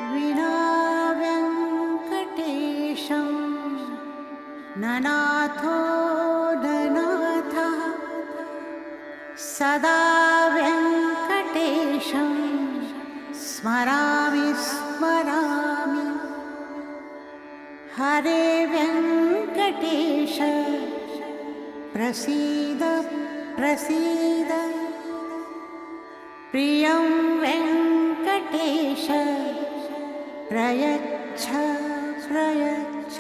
विना वेङ्कटेशं ननाथो ननाथः सदा वेङ्कटेशं स्मरामि स्मरामि। हरे वेङ्कटेश प्रसीद प्रसीद। प्रियं वेङ्कटेश प्रयच्छ प्रयच्छ।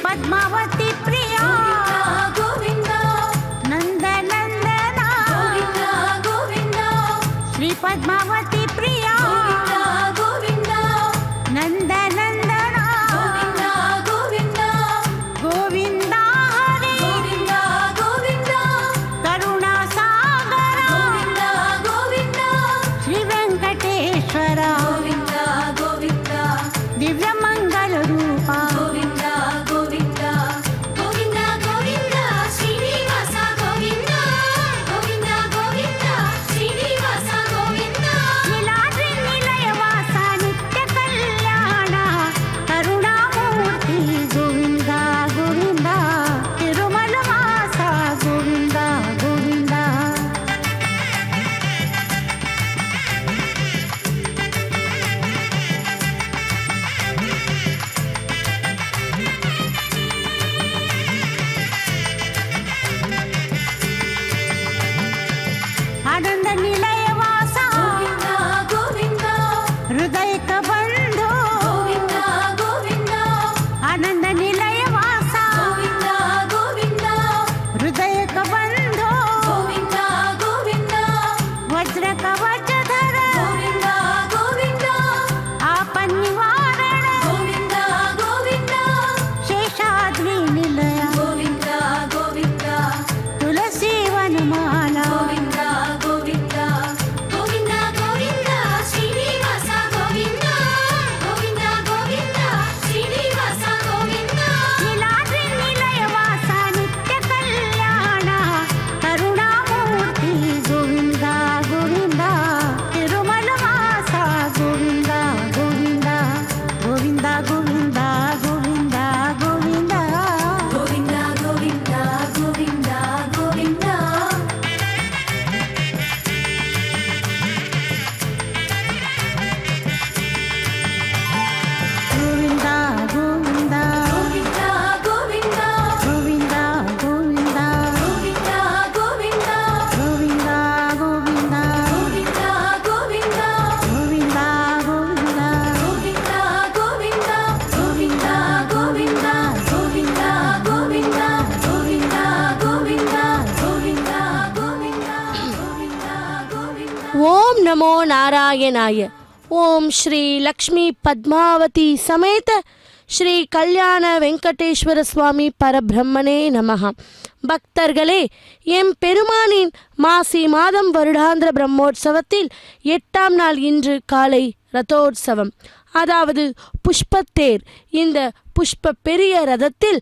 पद्मावती प्रिया गोविंद नंद नंदना गोविंद श्री पद्मावती प्रिया गोविंद नंद नंदना गोविंद गोविंद हरे गोविंद गोविंद करुणा सागर गोविंद गोविंद श्री वेंकटेश्वर गोविंद गोविंद दिव्य मंगल रूपा நமோ நாராயணாய. ஓம் ஸ்ரீ லக்ஷ்மி பத்மாவதி சமேத ஸ்ரீ கல்யாண வெங்கடேஸ்வர சுவாமி பரபிரம்மனே நமஹ. பக்தர்களே, எம் பெருமானின் மாசி மாதம் வருடாந்திர பிரம்மோற்சவத்தில் 8ஆம் நாள் இன்று காலை ரதோற்சவம், அதாவது புஷ்பத்தேர். இந்த புஷ்ப பெரிய ரதத்தில்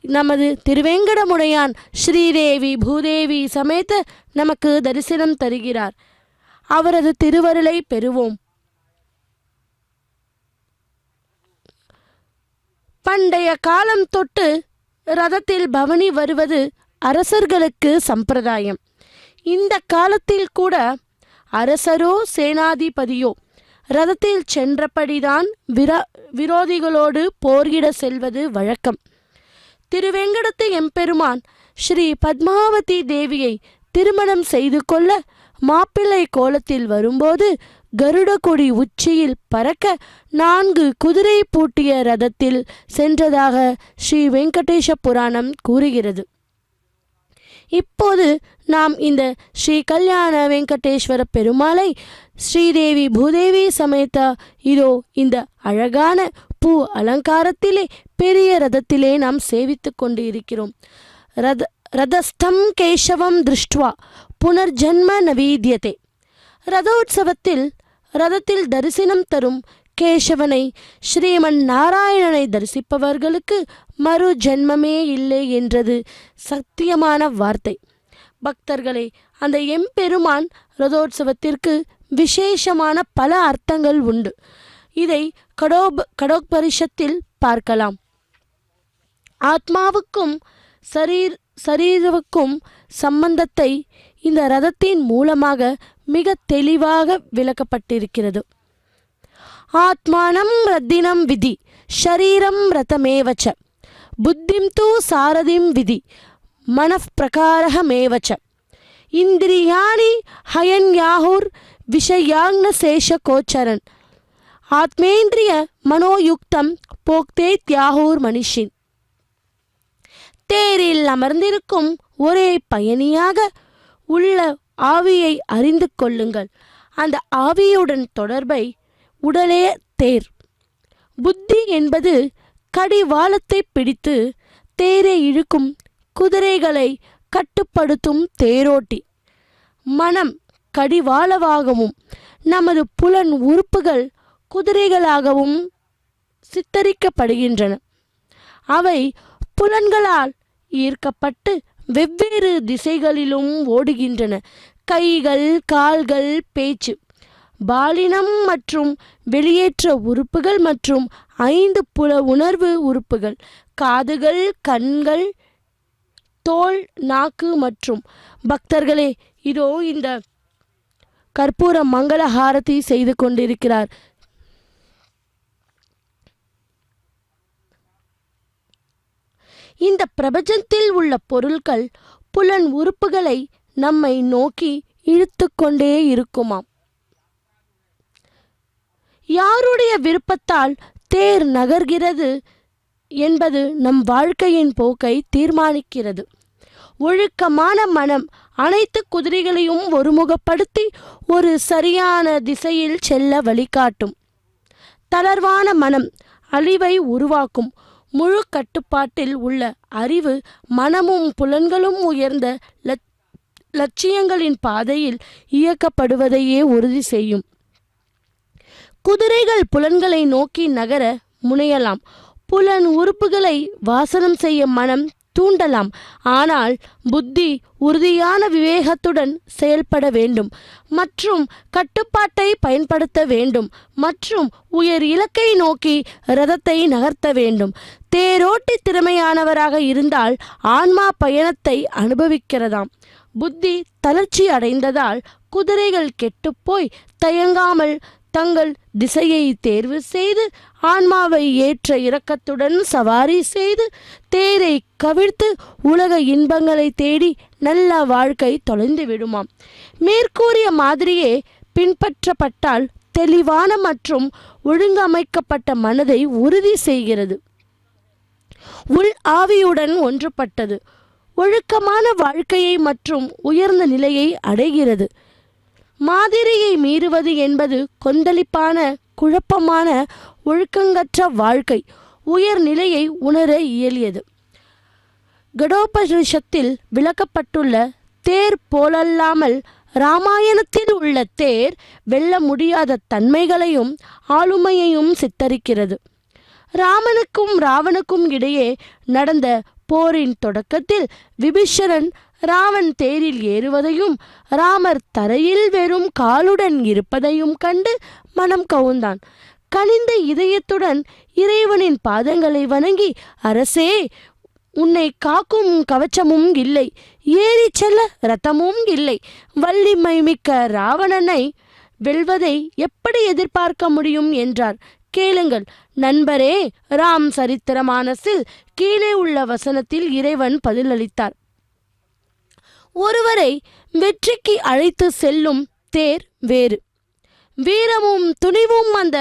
நமது திருவேங்கடமுடையான் ஸ்ரீதேவி பூதேவி சமேத நமக்கு தரிசனம் தருகிறார். அவரது திருவருளை பெறுவோம். பண்டைய காலம் தொட்டு ரதத்தில் பவனி வருவது அரசர்களுக்கு சம்பிரதாயம். இந்த காலத்தில் கூட அரசரோ சேனாதிபதியோ ரதத்தில் சென்றபடிதான் விரோதிகளோடு போர்யிட செல்வது வழக்கம். திருவேங்கடத்து எம்பெருமான் ஸ்ரீ பத்மாவதி தேவியை திருமணம் செய்து கொள்ள மாப்பிள்ளை கோலத்தில் வரும்போது கருட கொடி உச்சியில் பறக்க 4 குதிரை பூட்டிய ரதத்தில் சென்றதாக ஸ்ரீ வெங்கடேஷ புராணம் கூறுகிறது. இப்போது நாம் இந்த ஸ்ரீ கல்யாண வெங்கடேஸ்வர பெருமாளை ஸ்ரீதேவி பூதேவி சமேத இதோ இந்த அழகான பூ அலங்காரத்திலே பெரிய ரதத்திலே நாம் சேவித்து கொண்டு இருக்கிறோம். ரதஸ்தம் கேசவம் திருஷ்டுவா புனர்ஜன்ம நவீத்யதே. ரதோற்சவத்தில் ரதத்தில் தரிசனம் தரும் கேசவனை, ஸ்ரீமன் நாராயணனை தரிசிப்பவர்களுக்கு மறு ஜென்மமே இல்லை என்றது சத்தியமான வார்த்தை. பக்தர்களே, அந்த எம்பெருமான் ரதோற்சவத்திற்கு விசேஷமான பல அர்த்தங்கள் உண்டு. இதை கடோபரிஷத்தில் பார்க்கலாம். ஆத்மாவுக்கும் சரீரவுக்கும் சம்பந்தத்தை இந்த ரதத்தின் மூலமாக மிக தெளிவாக விளக்கப்பட்டிருக்கிறது. ஆத்மானம் ரத்தினம் விதி ஷரீரம் ரதமேவச்ச புத்திம் தூ சாரதிம் விதி மனப்பிரகாரமேவச்ச இந்திரியாணி ஹயன்யாஹுர் விஷயாங்ன சேஷ கோச்சரன் ஆத்மேந்திரிய மனோயுக்தம் போக்தே தியாகூர் மனிஷின். தேரில் அமர்ந்திருக்கும் ஒரே பயணியாக உள்ள ஆவியை அறிந்து கொள்ளுங்கள். அந்த ஆவியுடன் தொடர்பை உடலே தேர். புத்தி என்பது கடிவாளத்தை பிடித்து தேரை இழுக்கும் குதிரைகளை கட்டுப்படுத்தும் தேரோட்டி. மனம் கடிவாளவாகவும் நமது புலன் உறுப்புகள் குதிரைகளாகவும் சித்தரிக்கப்படுகின்றன. அவை புலன்களால் ஈர்க்கப்பட்டு வெவ்வேறு திசைகளிலும் ஓடுகின்றன. கைகள், கால்கள், பேச்சு, பாலினம் மற்றும் வெளியேற்ற உறுப்புகள் மற்றும் 5 புல உணர்வு உறுப்புகள், காதுகள், கண்கள், தோல், நாக்கு மற்றும். பக்தர்களே, இதோ இந்த கற்பூர மங்கள ஹாரதி செய்து கொண்டிருக்கிறார். இந்த பிரபஞ்சத்தில் உள்ள பொருட்கள் புலன் உறுப்புகளை நம்மை நோக்கி இழுத்து கொண்டே இருக்குமாம். யாருடைய விருப்பத்தால் தேர் நகர்கிறது என்பது நம் வாழ்க்கையின் போக்கை தீர்மானிக்கிறது. ஒழுக்கமான மனம் அனைத்து குதிரைகளையும் ஒருமுகப்படுத்தி ஒரு சரியான திசையில் செல்ல வழிகாட்டும். தளர்வான மனம் அழிவை உருவாக்கும். முழு கட்டுப்பாட்டில் உள்ள அறிவு மனமும் புலன்களும் உயர்ந்த லட்சியங்களின் பாதையில் இயக்கப்படுவதையே உறுதி செய்யும். குதிரைகள் புலன்களை நோக்கி நகர முனையலாம். புலன் உறுப்புகளை வாசனம் செய்ய மனம் தூண்டலாம். ஆனால் புத்தி உறுதியான விவேகத்துடன் செயல்பட வேண்டும் மற்றும் கட்டுப்பாட்டை பயன்படுத்த வேண்டும் மற்றும் உயர் இலக்கை நோக்கி ரதத்தை நகர்த்த வேண்டும். தேரோட்டி திறமையானவராக இருந்தால் ஆன்மா பயணத்தை அனுபவிக்கிறதாம். புத்தி தளர்ச்சி அடைந்ததால் குதிரைகள் கெட்டுப்போய் தயங்காமல் தங்கள் திசையை தேர்வு செய்து ஆன்மாவை ஏற்ற இரக்கத்துடன் சவாரி செய்து தேரை கவிழ்த்து உலக இன்பங்களை தேடி நல்ல வாழ்க்கை தொலைந்து விடுமாம். மேற்கூறிய மாதிரியே பின்பற்றப்பட்டால் தெளிவான மற்றும் ஒழுங்கமைக்கப்பட்ட மனதை உறுதி செய்கிறது. உள் ஆவியுடன் ஒன்றுபட்டது ஒழுக்கமான வாழ்க்கையை மற்றும் உயர்ந்த நிலையை அடைகிறது. மாதிரியை மீறுவது என்பது கொந்தளிப்பான, குழப்பமான, ஒழுக்கங்கற்ற வாழ்க்கை உயர்நிலையை உணர இயலியது. கடோபனிஷத்தில் விளக்கப்பட்டுள்ள தேர் போலல்லாமல் இராமாயணத்தில் உள்ள தேர் வெல்ல முடியாத தன்மைகளையும் ஆளுமையையும் சித்தரிக்கிறது. ராமனுக்கும் ராவனுக்கும் இடையே நடந்த போரின் தொடக்கத்தில் விபீஷணன் ராவன் தேரில் ஏறுவதையும் ராமர் தரையில் வெறும் காலுடன் இருப்பதையும் கண்டு மனம் கவுந்தான். கனிந்த இதயத்துடன் இறைவனின் பாதங்களை வணங்கி, அரசே, உன்னை காக்கும் கவச்சமும் இல்லை, ஏறி செல்ல ரத்தமும் இல்லை, வலிமை மிக்க ராவணனை வெல்வதை எப்படி எதிர்பார்க்க முடியும் என்றார். கேளுங்கள் நண்பரே. ராம் சரித்திரமானஸில் கீழே உள்ள வசனத்தில் இறைவன் பதிலளித்தார். ஒருவரை வெற்றிக்கு அழைத்து செல்லும் தேர் வேறு, வீரமும் துணிவும் அந்த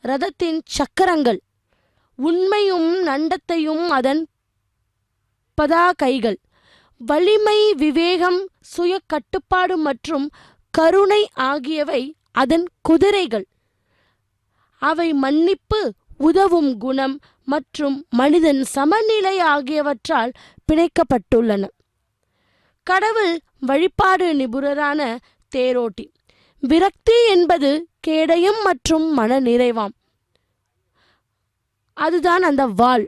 ரதத்தின் சக்கரங்கள், உண்மையும் நண்டத்தையும் அதன் பதாகைகள், வலிமை, விவேகம், சுய கட்டுப்பாடு மற்றும் கருணை ஆகியவை அதன் குதிரைகள். அவை மன்னிப்பு, உதவும் குணம் மற்றும் மனிதன் சமநிலை ஆகியவற்றால் பிணைக்கப்பட்டுள்ளன. கடவுள் வழிபாடு நிபுணரான தேரோட்டி. விரக்தி என்பது கேடயம் மற்றும் மன நிறைவாம். அதுதான் அந்த வாள்.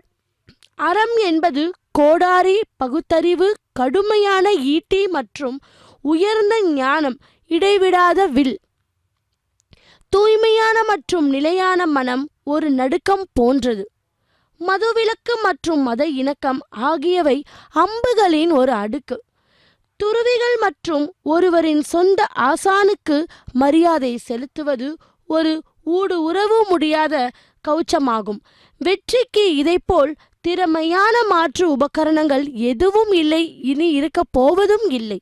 அறம் என்பது கோடாரி, பகுத்தறிவு, கடுமையான ஈட்டி மற்றும் உயர்ந்த ஞானம், இடைவிடாத வில். தூய்மையான மற்றும் நிலையான மனம் ஒரு நடுக்கம் போன்றது. மதுவிலக்கு மற்றும் மத இணக்கம் ஆகியவை அம்புகளின் ஒரு அடுக்கு. துறவிகள் மற்றும் ஒருவரின் சொந்த ஆசானுக்கு மரியாதை செலுத்துவது ஒரு உறவு முடியாத கௌச்சமாகும். வெற்றிக்கு இதைப்போல் திறமையான மாற்று உபகரணங்கள் எதுவும் இல்லை, இனி இருக்க போவதும் இல்லை.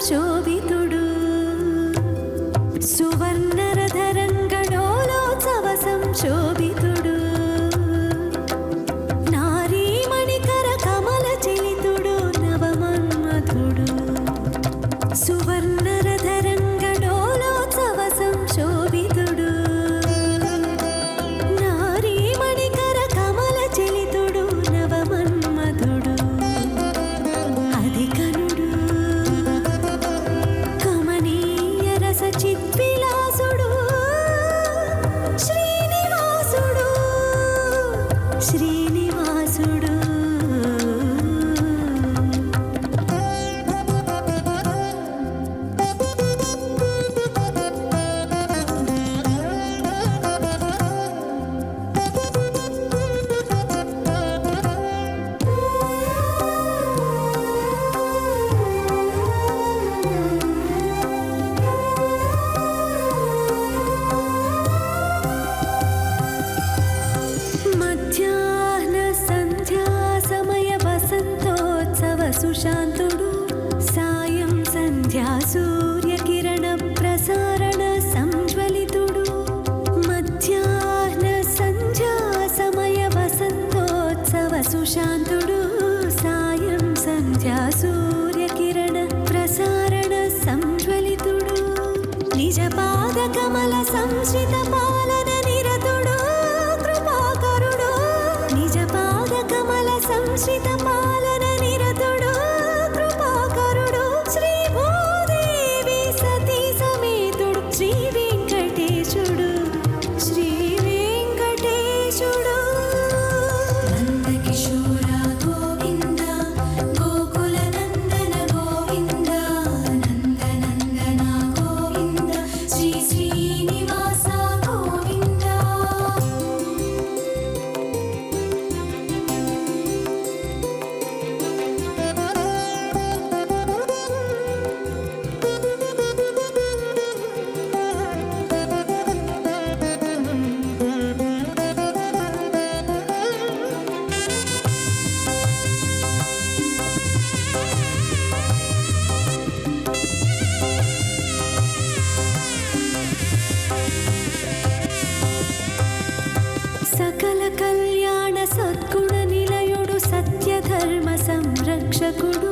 శోభితుడు సువర్ణరధరంగడోలోత్సవ సంశోభితుడు నారీమణికర కమల చలితుడు నవమన్మధుడు సువర్ణరధరంగడోలోత్సవ సంశోభితుడు నారీమణికర కమల చలితుడు నవమన్మధుడు అధికనుడు చిద్విలాసుడు శ్రీనివాసుడు శ్రీనివాసుడు సుశాంతుడు సాయం సంధ్యా సూర్యకిరణ ప్రసారణ సంజ్వలితుడు మధ్యాహ్న సంధ్యా సమయ వసంతోత్సవ సుశాంతుడు సాయం సంధ్యా సూర్యకిరణ ప్రసారణ సంజ్వలితుడు నిజ పాద కమల సంశ్రిత పాలన నిరతుడు కృపాకర సంరక్షకుడు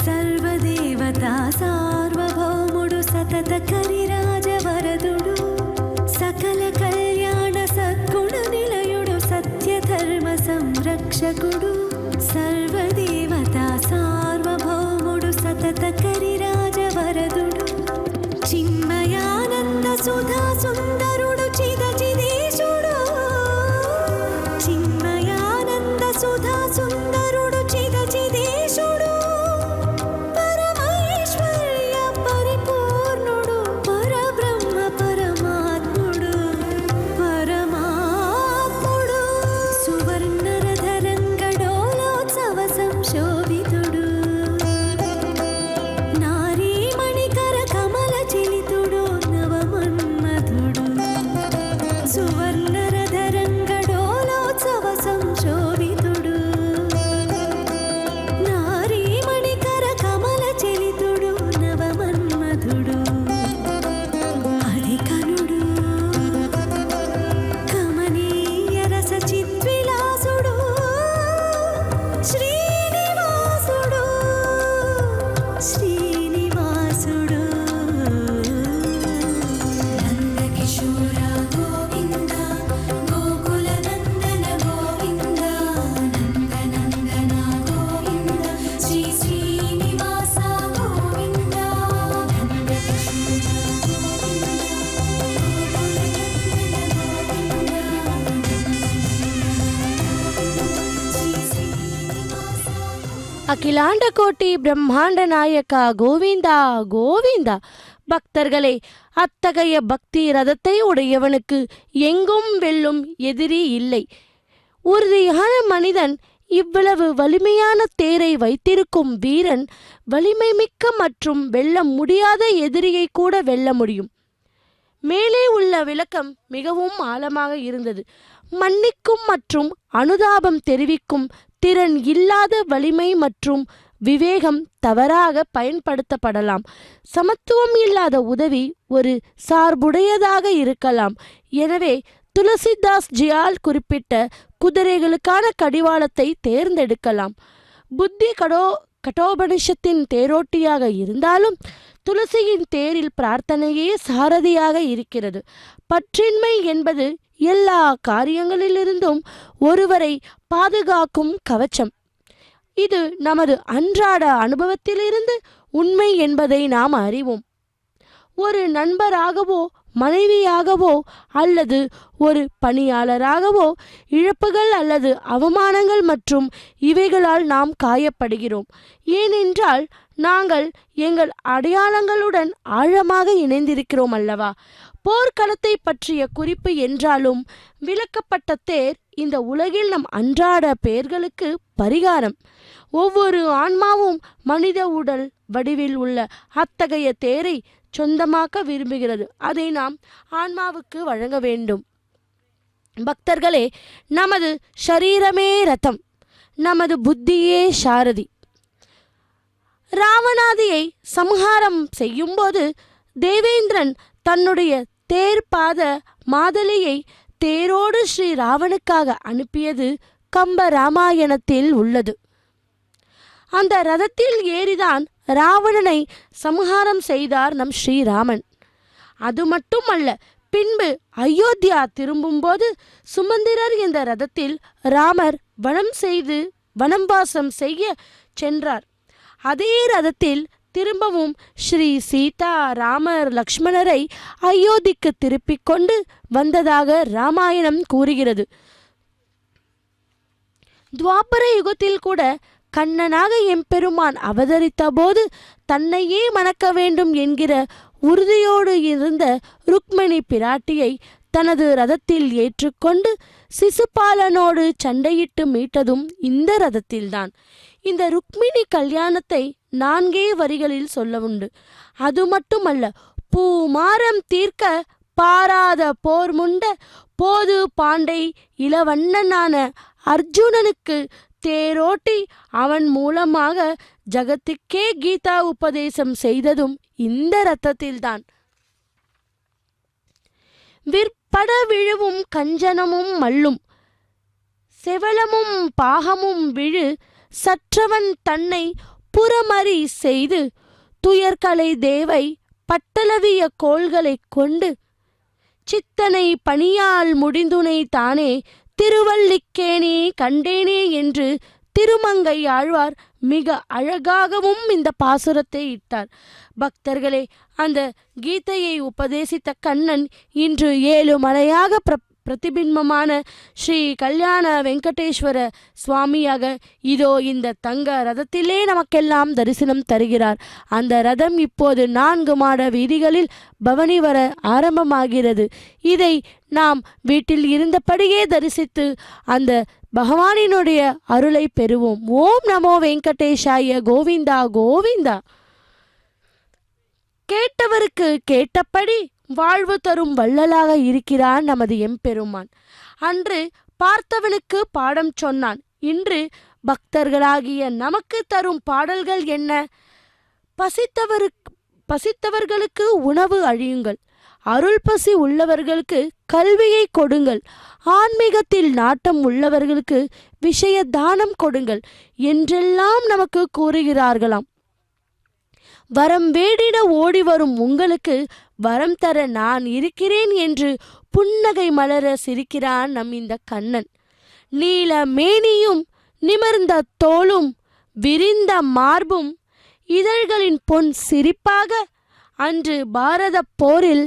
సర్వదేవతా సార్వభౌముడు సతత కరిరాజవరదుడు సకల కళ్యాణ సద్గుణ నిలయుడు సత్యధర్మ సంరక్షకుడు సర్వదేవతా సార్వభౌముడు సతత కరిరాజవరదుడు చిన్మయానంద సుధా సుందరుడు చిదచిదేశుడు చిన్మయానంద సుధా సుందరుడు చిదచిదేశుడు పరమైశ్వర్య పరిపూర్ణుడు పరబ్రహ్మ పరమాత్ముడు పరమాత్ముడు సువర్ణరధరంగడోలోత్సవ సంశోభితుడు నారీమణికర కమల చిలితుడు నవమన్మధుడు సువర్ణరధరంగడోలోత్సవ సంశోభితుడు నారీమణికర కమల చిలితుడు నవమన్మధుడు అధికనుడు కమనీయ రస చిద్విలాసుడు శ్రీనివాసుడు శ్రీనివాసుడు నందకిశోర గోవింద గోకుల నందన గోవింద నందనందన గోవింద శ్రీ శ్రీనివాస గోవింద నందకిశోర அகிலாண்ட கோட்டி பிரம்மாண்ட நாயக கோவிந்தா கோவிந்தா. பக்தர்களே, அத்தகைய பக்தி ரதத்தை உடையவனுக்கு எங்கும் வெல்லும் எதிரி இல்லை. உறுதியான மனிதன், இவ்வளவு வலிமையான தேரை வைத்திருக்கும் வீரன், வலிமை மிக்க மற்றும் வெல்ல முடியாத எதிரியை கூட வெல்ல முடியும். மேலே உள்ள விளக்கம் மிகவும் ஆழமாக இருந்தது. மன்னிக்கும் மற்றும் அனுதாபம் தெரிவிக்கும் திறன் இல்லாத வலிமை மற்றும் விவேகம் தவறாக பயன்படுத்தப்படலாம். சமத்துவம் இல்லாத உதவி ஒரு சார்புடையதாக இருக்கலாம். எனவே துளசிதாஸ் ஜியால் குறிப்பிட்ட குதிரைகளுக்கான கடிவாளத்தை தேர்ந்தெடுக்கலாம். புத்தி கட்டோபனிஷத்தின் தேரோட்டியாக இருந்தாலும் துளசியின் தேரில் பிரார்த்தனையே சாரதியாக இருக்கிறது. பற்றின்மை என்பது எல்லா காரியங்களிலிருந்தும் ஒருவரை பாதுகாக்கும் கவச்சம். இது நமது அன்றாட அனுபவத்திலிருந்து உண்மை என்பதை நாம் அறிவோம். ஒரு நண்பராகவோ மனைவியாகவோ அல்லது ஒரு பணியாளராகவோ இழப்புகள் அல்லது அவமானங்கள் மற்றும் இவைகளால் நாம் காயப்படுகிறோம். ஏனென்றால் நாங்கள் எங்கள் அடையாளங்களுடன் ஆழமாக இணைந்திருக்கிறோம் அல்லவா? போர்க்களத்தை பற்றிய குறிப்பு என்றாலும் விளக்கப்பட்ட தேர் இந்த உலகில் நம் அன்றாட பெயர்களுக்கு பரிகாரம். ஒவ்வொரு ஆன்மாவும் மனித உடல் வடிவில் உள்ள அத்தகைய தேரை சொந்தமாக்க விரும்புகிறது. அதை நாம் ஆன்மாவுக்கு வழங்க வேண்டும். பக்தர்களே, நமது ஷரீரமே ரதம், நமது புத்தியே சாரதி. ராவணாதியை சம்ஹாரம் செய்யும்போது தேவேந்திரன் தன்னுடைய தேர்பாத மாதலியை தேரோடு ஸ்ரீ ராவனுக்காக அனுப்பியது கம்ப ராமாயணத்தில் உள்ளது. அந்த ரதத்தில் ஏறிதான் ராவணனை சம்ஹாரம் செய்தார் நம் ஸ்ரீராமன். அது மட்டுமல்ல, பின்பு அயோத்தியா திரும்பும்போது சுமந்திரர் என்ற ரதத்தில் ராமர் வனவாசம் செய்ய சென்றார். அதே ரதத்தில் திரும்பவும் ஸ்ரீ சீதா ராமர் லக்ஷ்மணரை அயோத்திக்கு திருப்பிக் கொண்டு வந்ததாக ராமாயணம் கூறுகிறது. துவாபர யுகத்தில் கூட கண்ணனாக எம்பெருமான் அவதரித்த போது தன்னையே மணக்க வேண்டும் என்கிற உறுதியோடு இருந்த ருக்மிணி பிராட்டியை தனது ரதத்தில் ஏற்றுக்கொண்டு சிசுபாலனோடு சண்டையிட்டு மீட்டதும் இந்த ரதத்தில்தான். இந்த ருக்மிணி கல்யாணத்தை 4 வரிகளில் சொல்லவுண்டு. அது மட்டுமல்ல, பூமாரம் தீர்க்க பாராத போர் முண்ட போது பாண்டை இளவண்ணனான அர்ஜுனனுக்கு தேரோட்டி அவன் மூலமாக ஜகத்துக்கே கீதா உபதேசம் செய்ததும் இந்த ரத்தத்தில்தான். விற்பட விழுவும் கஞ்சனமும் மல்லும் செவலமும் பாகமும் விழு சற்றவன் தன்னை புறமறி செய்து துயர்கலை தேவை பட்டளவிய கோள்களைக் கொண்டு சித்தனை பணியால் முடிந்துனை தானே திருவல்லிக்கேனே கண்டேனே என்று திருமங்கை ஆழ்வார் மிக அழகாகவும் இந்த பாசுரத்தை இட்டார். பக்தர்களே, அந்த கீதையை உபதேசித்த கண்ணன் இன்று 7 மலையாக பிரதிபிம்பமான ஸ்ரீ கல்யாண வெங்கடேஸ்வர சுவாமியாக இதோ இந்த தங்க ரதத்திலே நமக்கெல்லாம் தரிசனம் தருகிறார். அந்த ரதம் இப்போது 4 மாட வீதிகளில் பவனி வர ஆரம்பமாகிறது. இதை நாம் வீட்டில் இருந்தபடியே தரிசித்து அந்த பகவானினுடைய அருளை பெறுவோம். ஓம் நமோ வெங்கடேஷாய. கோவிந்தா கோவிந்தா. கேட்டவருக்கு கேட்டபடி வாழ்வு தரும் வள்ளலாக இருக்கிறான் நமது எம்பெருமான். அன்று பார்த்தவனுக்கு பாடம் சொன்னான். இன்று பக்தர்களாகிய நமக்கு தரும் பாடல்கள் என்ன? பசித்தவர்களுக்கு உணவு அழியுங்கள், அருள் பசி உள்ளவர்களுக்கு கல்வியை கொடுங்கள், ஆன்மீகத்தில் நாட்டம் உள்ளவர்களுக்கு விஷய தானம் கொடுங்கள் என்றெல்லாம் நமக்கு கூறுகிறார்களாம். வரம் வேடிட ஓடி வரும் உங்களுக்கு வரம் தர நான் இருக்கிறேன் என்று புன்னகை மலர சிரிக்கிறான் நம் இந்த கண்ணன். நீல மேனியும் நிமிர்ந்த தோளும் விரிந்த மார்பும் இதழ்களின் பொன் சிரிப்பாக அன்று பாரத போரில்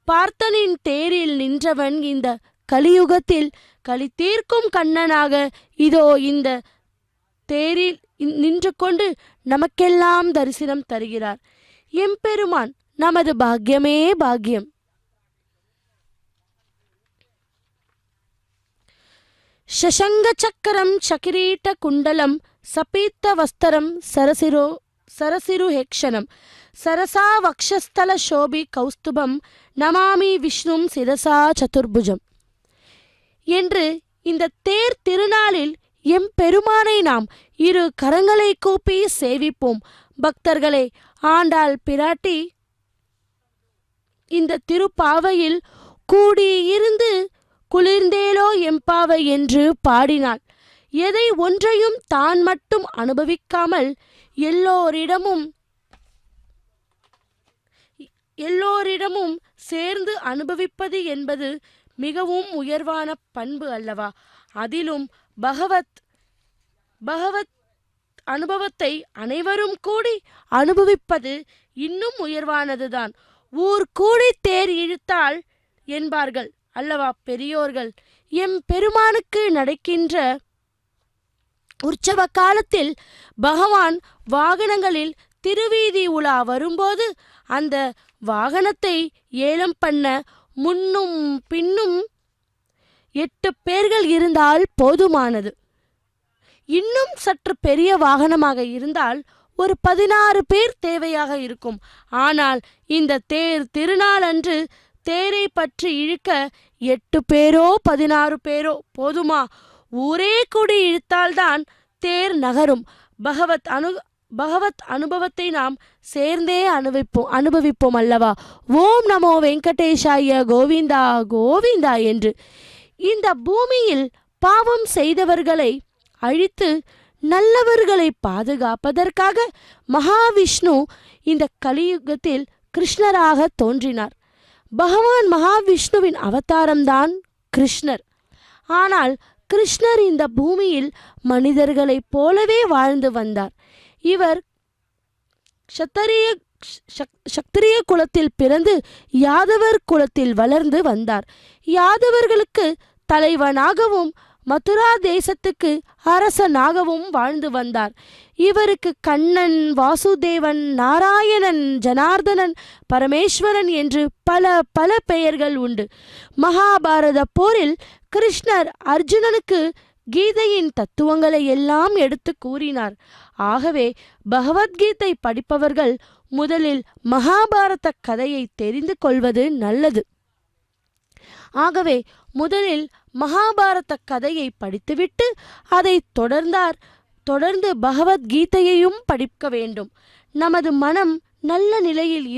பார்த்தனின் தேரில் நின்றவன் இந்த கலியுகத்தில் களி தீர்க்கும் கண்ணனாக இதோ இந்த தேரில் நின்று கொண்டு நமக்கெல்லாம் தரிசனம் தருகிறார். எம்பெருமான் நமது பாக்கியமே பாக்கியம். சசங்க சக்கரம் சகிரீட்ட குண்டலம் சபீத்த வஸ்தரம் சரசிரு ஹேக்ஷணம் சரசா வக்ஷஸ்தல சோபி கௌஸ்துபம் நமாமி விஷ்ணும் சிரசா சதுர்புஜம் என்று இந்த தேர் திருநாளில் எம்பெருமானை நாம் 2 கரங்களை கூப்பி சேவிப்போம். பக்தர்களே, ஆண்டாள் பிராட்டி இந்த திருப்பாவையில் கூடியிருந்து குளிர்ந்தேலோ எம்பாவை என்று பாடினாள். எதை ஒன்றையும் தான் மட்டும் அனுபவிக்காமல் எல்லோரிடமும் சேர்ந்து அனுபவிப்பது என்பது மிகவும் உயர்வான பண்பு அல்லவா? அதிலும் பகவத் அனுபவத்தை அனைவரும் கூடி அனுபவிப்பது இன்னும் உயர்வானதுதான். ஊர் கூடி தேர் இழுத்தாள் என்பார்கள் அல்லவா பெரியோர்கள். எம் பெருமானுக்கு நடக்கின்ற உற்சவ காலத்தில் பகவான் வாகனங்களில் திருவீதி உலா வரும்போது அந்த வாகனத்தை ஏலம் பண்ண முன்னும் பின்னும் 8 பேர்கள் இருந்தால் போதுமானது. இன்னும் சற்று பெரிய வாகனமாக இருந்தால் ஒரு 16 பேர் தேவையாக இருக்கும். ஆனால் இந்த தேர் திருநாள் அன்று தேரை பற்றி இழுக்க 8 பேரோ 16 பேரோ போதுமா? ஊரே கூடி இழுத்தால்தான் தேர் நகரும். பகவத் அனுபவத்தை நாம் சேர்ந்தே அனுபவிப்போம் அல்லவா? ஓம் நமோ வெங்கடேஷாய. கோவிந்தா கோவிந்தா என்று இந்த பூமியில் பாவம் செய்தவர்களை அழித்து நல்லவர்களை பாதுகாப்பதற்காக மகாவிஷ்ணு இந்த கலியுகத்தில் கிருஷ்ணராக தோன்றினார். பகவான் மகாவிஷ்ணுவின் அவதாரம்தான் கிருஷ்ணர். ஆனால் கிருஷ்ணர் இந்த பூமியில் மனிதர்களைப் போலவே வாழ்ந்து வந்தார். இவர் சத்திரிய குலத்தில் பிறந்து யாதவர் குலத்தில் வளர்ந்து வந்தார். யாதவர்களுக்கு தலைவனாகவும் மதுரா தேசத்துக்கு அரசனாகவும் வாழ்ந்து வந்தார். இவருக்கு கண்ணன், வாசுதேவன், நாராயணன், ஜனார்தனன், பரமேஸ்வரன் என்று பல பெயர்கள் உண்டு. மகாபாரத போரில் கிருஷ்ணர் அர்ஜுனனுக்கு கீதையின் தத்துவங்களை எல்லாம் எடுத்து கூறினார். ஆகவே பகவத்கீதை படிப்பவர்கள் முதலில் மகாபாரத கதையை தெரிந்து கொள்வது நல்லது. ஆகவே முதலில் மகாபாரத கதையை படித்துவிட்டு அதை தொடர்ந்து பகவத்கீதையையும் படிக்க வேண்டும். நமது மனம் நல்ல நிலையில்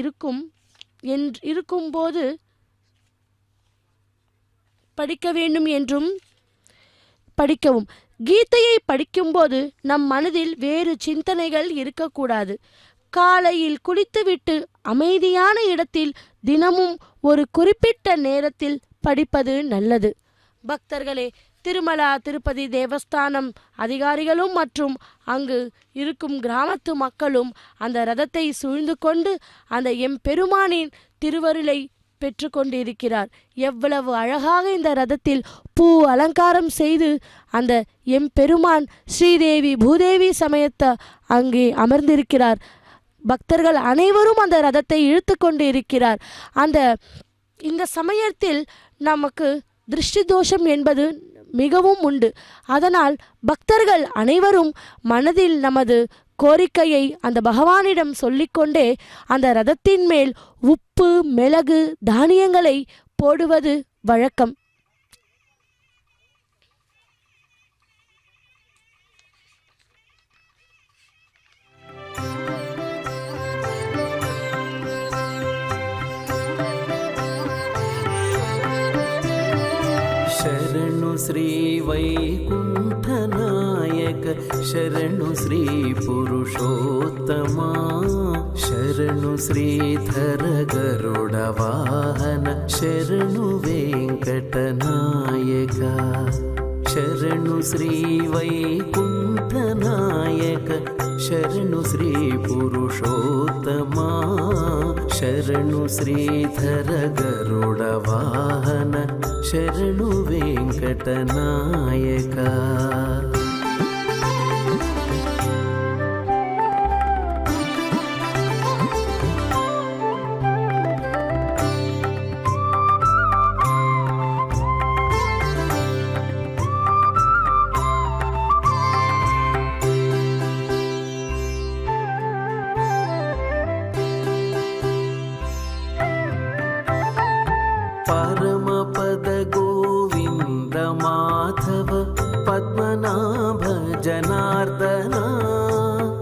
இருக்கும்போது படிக்க வேண்டும் என்றும் படிக்கவும். கீதையை படிக்கும்போது நம் மனதில் வேறு சிந்தனைகள் இருக்கக்கூடாது. காலையில் குளித்துவிட்டு அமைதியான இடத்தில் தினமும் ஒரு குறிப்பிட்ட நேரத்தில் படிப்பது நல்லது. பக்தர்களே, திருமலா திருப்பதி தேவஸ்தானம் அதிகாரிகளும் மற்றும் அங்கு இருக்கும் கிராமத்து மக்களும் அந்த ரதத்தை சூழ்ந்து கொண்டு அந்த எம்பெருமானின் திருவருளை பெற்று கொண்டிருக்கிறார். எவ்வளவு அழகாக இந்த ரதத்தில் பூ அலங்காரம் செய்து அந்த எம்பெருமான் ஸ்ரீதேவி பூதேவி சமேத அங்கே அமர்ந்திருக்கிறார். பக்தர்கள் அனைவரும் அந்த ரதத்தை இழுத்து கொண்டு இருக்கிறார். இந்த சமயத்தில் நமக்கு திருஷ்டி தோஷம் என்பது மிகவும் உண்டு. அதனால் பக்தர்கள் அனைவரும் மனதில் நமது கோரிக்கையை அந்த பகவானிடம் சொல்லிக்கொண்டே அந்த ரதத்தின் மேல் உப்பு, மிளகு, தானியங்களை போடுவது வழக்கம். ಶರಣು ಶ್ರೀ ವೈಕುಂಠನಾಯಕ, ಶರಣು ಶ್ರೀ ಪುರುಷೋತ್ತಮ, ಶರಣು ಶ್ರೀಧರ ಗರುಡ ವಾಹನ, ಶರಣು ವೆಂಕಟನಾಯಕ. ಶರಣು ಶ್ರೀ ವೈಕುಂಠನಾಯಕ, ಶರಣು ಶ್ರೀ ಪುರುಷೋತ್ತಮ, ಶರಣು ಶ್ರೀಧರ ಗರುಡ ವಾಹನ, ಶರಣು ವೆಂಕಟನಾಯಕ. ಪರಮಪದ ಗೋವಿಂದ ಮಾಧವ ಪದ್ಮನಾಭ ಜನಾರ್ದನ,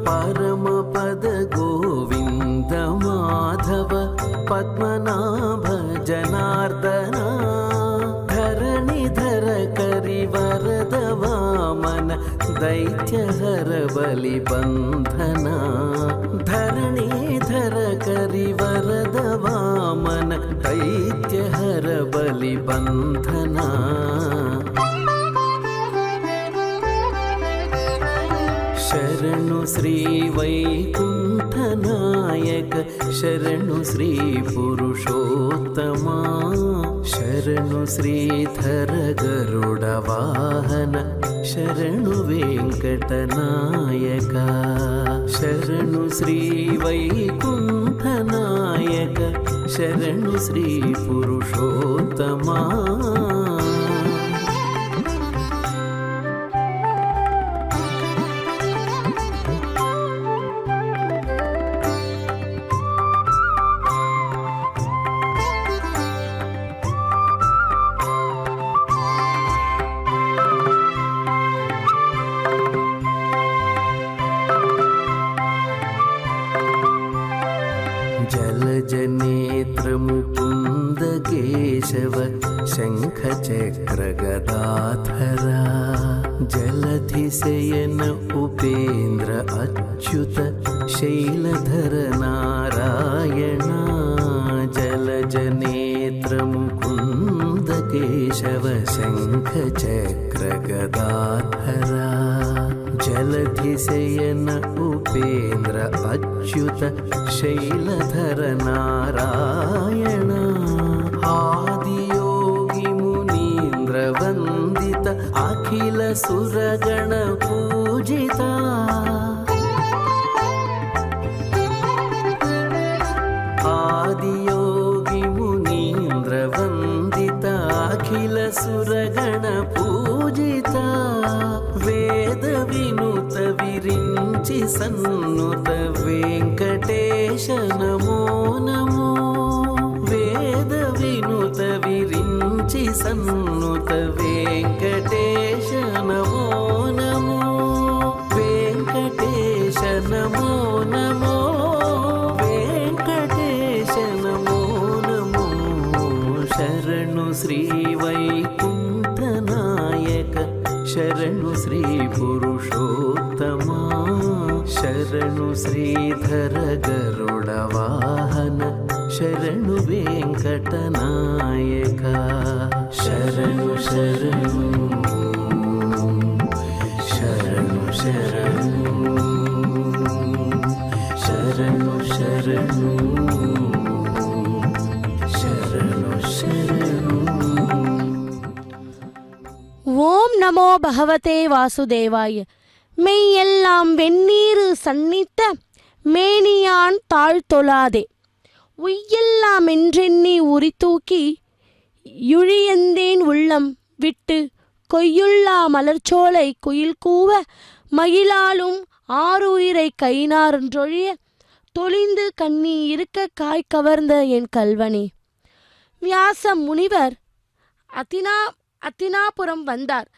ಪರಮಪದ ಗೋವಿಂದ ಮಾಧವ ಪದ್ಮನಾಭ ಜನಾರ್ದನ, ಧರಣಿಧರ ಕರಿವರದ ವಾಮನ ದೈತ್ಯಹರ ಬಲಿ ಬಂಧನ, ಧರಣಿಧರ ಕರಿವರದ ವಾಮನ ದೈತ್ಯಹರ ಬಲಿ ಬಂಧನ. ಶರಣು ಶ್ರೀ ವೈಕುಂಠನಾಯಕ, ಶರಣು ಶ್ರೀ ಪುರುಷೋತ್ತಮ, ಶರಣು ಶ್ರೀಧರ ಗರುಡ ವಾಹನ, ಶರಣು ವೆಂಕಟನಾಯಕ. ಶರಣು ಶ್ರೀ ವೈಕುಂಠನಾಯಕ, ಶರಣು ಶ್ರೀ ಪುರುಷೋತ್ತಮ. जलजनेत्र मुकुन्द केशव शङ्खचक्र गदाधरा, जलधिशयन उपेन्द्र अच्युत शैलधर नारायण. जलजनेत्र मुकुन्द केशव शङ्खचक्र गदाधरा, जलधिशयन उपेन्द्र अच्युत शैलधर नारायण. आदियोगी मुनीन्द्र वन्दित अखिल सुरगण पूजिता, आदियोगी मुनीन्द्र वन्दित अखिल सुरगण पूजिता. वेद विनुत विरिञ्चि सन्नुत वेङ्कटेश नमो नमो, वेद विनुत विरिञ्चि सन्नुत वेङ्कटेश नमो नमो, वेङ्कटेश नमो नमो, वेङ्कटेश नमो नमो. शरणु श्री वैकुण्ठनायक, शरणु श्री ಶ್ರೀಧರ ಗರುಡ ವಾಹನ ಶರಣು ವೆಂಕಟನಾಯಕ ಶರಣು ಶರಣು ಶರಣು ಶರಣು ಶರಣು ಶರಣು ಶರಣು ಶರಣು. ஓம் நமோ பகவதே வாசுதேவாய. மெய்யெல்லாம் வெந்நீரு சன்னித்த மேனியான் தாழ்த்தொழாதே உய்யெல்லாம் என்றெண்ணி உரித்தூக்கி யுழியந்தேன் உள்ளம் விட்டு கொய்யுள்ளா மலர்ச்சோலை குயில் கூவ மகிழாலும் ஆறுயிரை கைனாரொழிய தொழிந்து கண்ணி இருக்க காய் கவர்ந்த என் கல்வனே. வியாச முனிவர் அத்தினாபுரம் வந்தார்.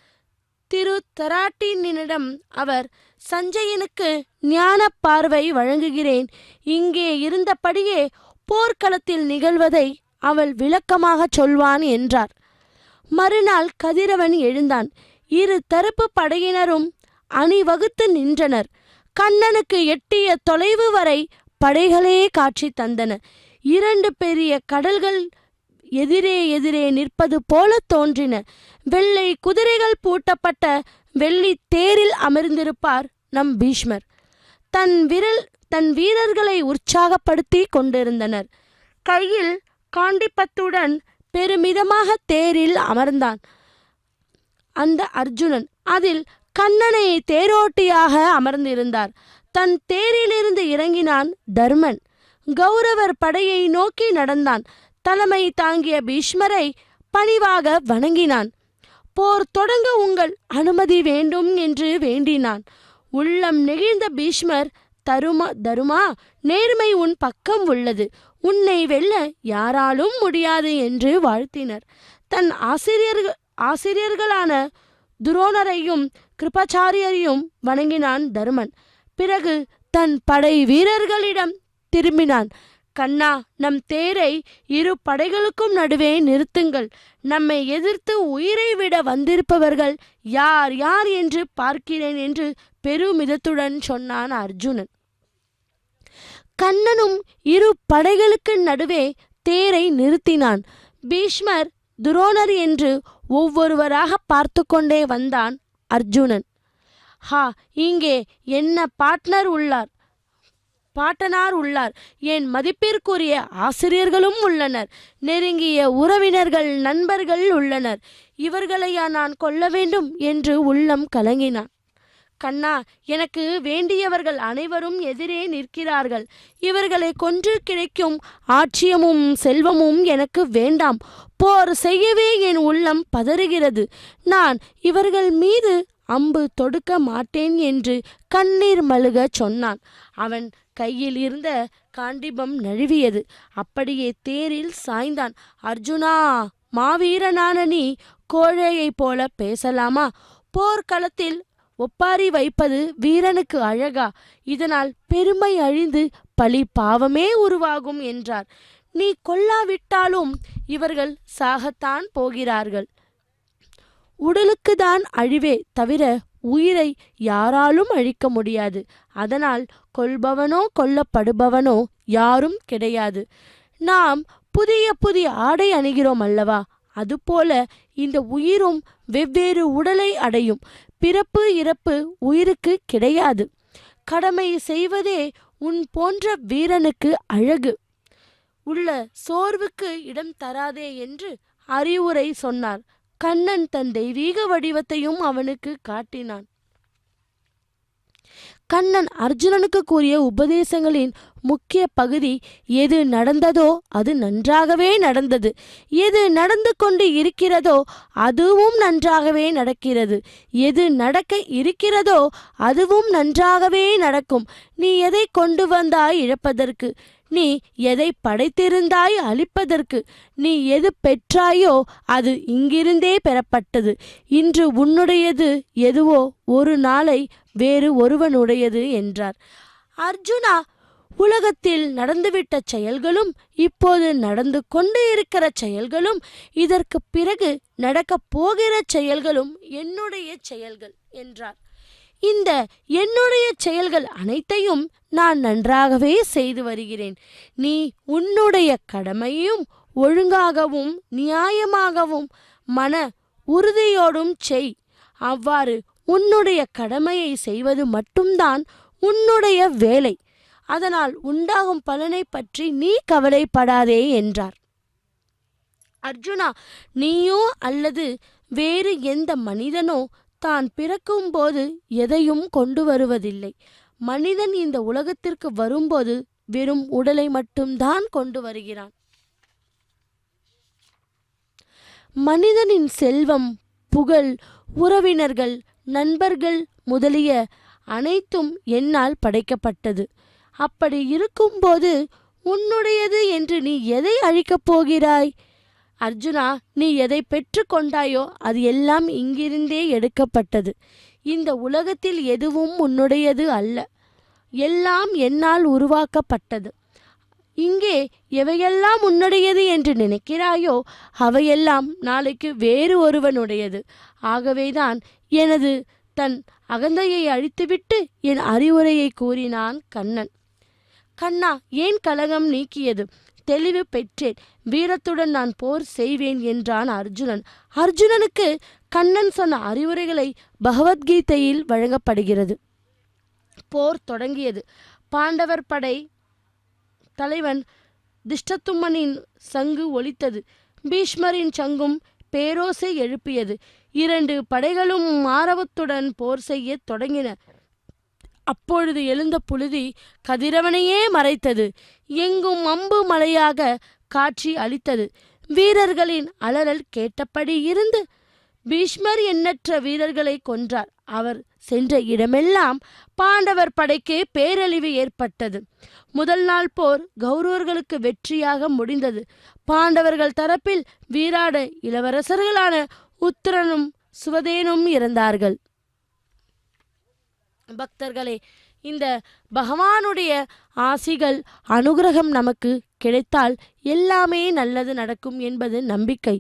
திரு தராட்டினிடம் அவர், சஞ்சயனுக்கு ஞான பார்வை வழங்குகிறேன், இங்கே இருந்தபடியே போர்க்களத்தில் நிகழ்வதை அவள் விளக்கமாகச் சொல்வான் என்றார். மறுநாள் கதிரவன் எழுந்தான். இரு தரப்பு படையினரும் அணிவகுத்து நின்றனர். கண்ணனுக்கு எட்டிய தொலைவு வரை படைகளே காட்சி தந்தன. இரண்டு பெரிய கடல்கள் எதிரே எதிரே நிற்பது போல தோன்றின. வெள்ளை குதிரைகள் பூட்டப்பட்ட வெள்ளி தேரில் அமர்ந்திருப்பார் நம் பீஷ்மர். தன் வீரர்களை உற்சாகப்படுத்தி கொண்டிருந்தனர். கையில் காண்டிப்பத்துடன் பெருமிதமாக தேரில் அமர்ந்தான் அந்த அர்ஜுனன். அதில் கண்ணனை தேரோட்டியாக அமர்ந்திருந்தார். தன் தேரிலிருந்து இறங்கினான் தர்மன். கௌரவர் படையை நோக்கி நடந்தான். தலைமை தாங்கிய பீஷ்மரை பணிவாக வணங்கினான். போர் தொடங்க உங்கள் அனுமதி வேண்டும் என்று வேண்டினான். உள்ளம் நெகிழ்ந்த பீஷ்மர், தருமா, நேர்மை உன் பக்கம் உள்ளது, உன்னை வெல்ல யாராலும் முடியாது என்று வாழ்த்தினர். தன் ஆசிரியர்களான துரோணரையும் கிருபாச்சாரியரையும் வணங்கினான் தருமன். பிறகு தன் படை வீரர்களிடம் திரும்பினான். கண்ணா, நம் தேரை இரு படைகளுக்கும் நடுவே நிறுத்துங்கள். நம்மை எதிர்த்து உயிரை விட வந்திருப்பவர்கள் யார் யார் என்று பார்க்கிறேன் என்று பெருமிதத்துடன் சொன்னான் அர்ஜுனன். கண்ணனும் இரு படைகளுக்கு நடுவே தேரை நிறுத்தினான். பீஷ்மர், துரோணர் என்று ஒவ்வொருவராக பார்த்து கொண்டே வந்தான் அர்ஜுனன். இங்கே என்ன பாட்டனார் உள்ளார், என் மதிப்பிற்குரிய ஆசிரியர்களும் உள்ளனர், நெருங்கிய உறவினர்கள் நண்பர்கள் உள்ளனர், இவர்களையா நான் கொல்ல வேண்டும் என்று உள்ளம் கலங்கினான். கண்ணா, எனக்கு வேண்டியவர்கள் அனைவரும் எதிரே நிற்கிறார்கள். இவர்களை கொன்று கிடைக்கும் ஆட்சியமும் செல்வமும் எனக்கு வேண்டாம். போர் செய்யவே என் உள்ளம் பதறுகிறது. நான் இவர்கள் மீது அம்பு தொடுக்க மாட்டேன் என்று கண்ணீர் மல்க சொன்னான். அவன் கையில் இருந்த காண்டிபம் நழுவியது. அப்படியே தேரில் சாய்ந்தான். அர்ஜுனா, மாவீரனான நீ கோழையைப் போல பேசலாமா? போர்க்களத்தில் ஒப்பாரி வைப்பது வீரனுக்கு அழகா? இதனால் பெருமை அழிந்து பழி பாவமே உருவாகும் என்றார். நீ கொல்லாவிட்டாலும் இவர்கள் சாகத்தான் போகிறார்கள். உடலுக்குதான் அழிவே தவிர உயிரை யாராலும் அழிக்க முடியாது. அதனால் கொல்பவனோ கொல்லப்படுபவனோ யாரும் கிடையாது. நாம் புதிய புதிய ஆடை அணிகிறோம் அல்லவா? அதுபோல இந்த உயிரும் வெவ்வேறு உடலை அடையும். பிறப்பு இறப்பு உயிருக்கு கிடையாது. கடமை செய்வதே உன் போன்ற வீரனுக்கு அழகு. உள்ள சோர்வுக்கு இடம் தராதே என்று அறிவுரை சொன்னார். கண்ணன் தன் தெய்வீக வடிவத்தையும் அவனுக்கு காட்டினான். கண்ணன் அர்ஜுனனுக்கு கூறிய உபதேசங்களின் முக்கிய பகுதி, எது நடந்ததோ அது நன்றாகவே நடந்தது, எது நடந்து கொண்டு இருக்கிறதோ அதுவும் நன்றாகவே நடக்கிறது, எது நடக்க இருக்கிறதோ அதுவும் நன்றாகவே நடக்கும். நீ எதை கொண்டு வந்தாய் இழப்பதற்கு, நீ எதை படைத்திருந்தாய் அழிப்பதற்கு, நீ எது பெற்றாயோ அது இங்கிருந்தே பெறப்பட்டது. இன்று உன்னுடையது எதுவோ ஒரு நாளை வேறு ஒருவனுடையது என்றார். அர்ஜுனா, உலகத்தில் நடந்துவிட்ட செயல்களும் இப்போது நடந்து கொண்டு இருக்கிற செயல்களும் இதற்கு பிறகு நடக்கப் போகிற செயல்களும் என்னுடைய செயல்கள் என்றார். இந்த என்னுடைய செயல்கள் அனைத்தையும் நான் நன்றாகவே செய்து வருகிறேன். நீ உன்னுடைய கடமையும் ஒழுங்காகவும் நியாயமாகவும் மன உறுதியோடும் செய். அவ்வாறு உன்னுடைய கடமையை செய்வது மட்டும்தான் உன்னுடைய வேலை. அதனால் உண்டாகும் பலனை பற்றி நீ கவலைப்படாதே என்றார். அர்ஜுனா, நீயோ அல்லது வேறு எந்த மனிதனோ தான் பிறக்கும்போது எதையும் கொண்டு வருவதில்லை. மனிதன் இந்த உலகத்திற்கு வரும்போது வெறும் உடலை மட்டும்தான் கொண்டு வருகிறான். மனிதனின் செல்வம், புகழ், உறவினர்கள், நண்பர்கள் முதலிய அனைத்தும் என்னால் படைக்கப்பட்டது. அப்படி இருக்கும்போது உன்னுடையது என்று நீ எதை அழிக்கப் போகிறாய்? அர்ஜுனா, நீ எதை பெற்று கொண்டாயோ அது எல்லாம் இங்கிருந்தே எடுக்கப்பட்டது. இந்த உலகத்தில் எதுவும் உன்னுடையது அல்ல, எல்லாம் என்னால் உருவாக்கப்பட்டது. இங்கே எவையெல்லாம் உன்னுடையது என்று நினைக்கிறாயோ அவையெல்லாம் நாளைக்கு வேறு ஒருவனுடையது. ஆகவேதான் எனது தன் அகந்தையை அழித்துவிட்டு என் அறிவுரையை கூறினான் கண்ணன். கண்ணா, ஏன் கலகம் நீக்கியது? தெளிவு பெற்றேன். வீரத்துடன் நான் போர் செய்வேன் என்றான் அர்ஜுனன். அர்ஜுனனுக்கு கண்ணன் சொன்ன அறிவுரைகளை பகவத்கீதையில் வழங்கப்படுகிறது. போர் தொடங்கியது. பாண்டவர் படை தலைவன் திஷ்டத்தும்மனின் சங்கு ஒலித்தது. பீஷ்மரின் சங்கும் பேரோசை எழுப்பியது. 2 படைகளும் ஆரவத்துடன் போர் செய்ய தொடங்கின. அப்பொழுது எழுந்த புழுதி கதிரவனையே மறைத்தது. எங்கும் அம்பு மலையாக காட்சி அளித்தது. வீரர்களின் அலறல் கேட்டபடி இருந்து பீஷ்மர் எண்ணற்ற வீரர்களை கொன்றார். அவர் சென்ற இடமெல்லாம் பாண்டவர் படைக்கு பேரழிவு ஏற்பட்டது. முதல் நாள் போர் கௌரவர்களுக்கு வெற்றியாக முடிந்தது. பாண்டவர்கள் தரப்பில் வீராட இளவரசர்களான உத்திரனும் சுவதேனும் இறந்தார்கள். பக்தர்களே, இந்த பகவானுடைய ஆசிகள் அனுகிரகம் நமக்கு கிடைத்தால் எல்லாமே நல்லது நடக்கும் என்பது நம்பிக்கை.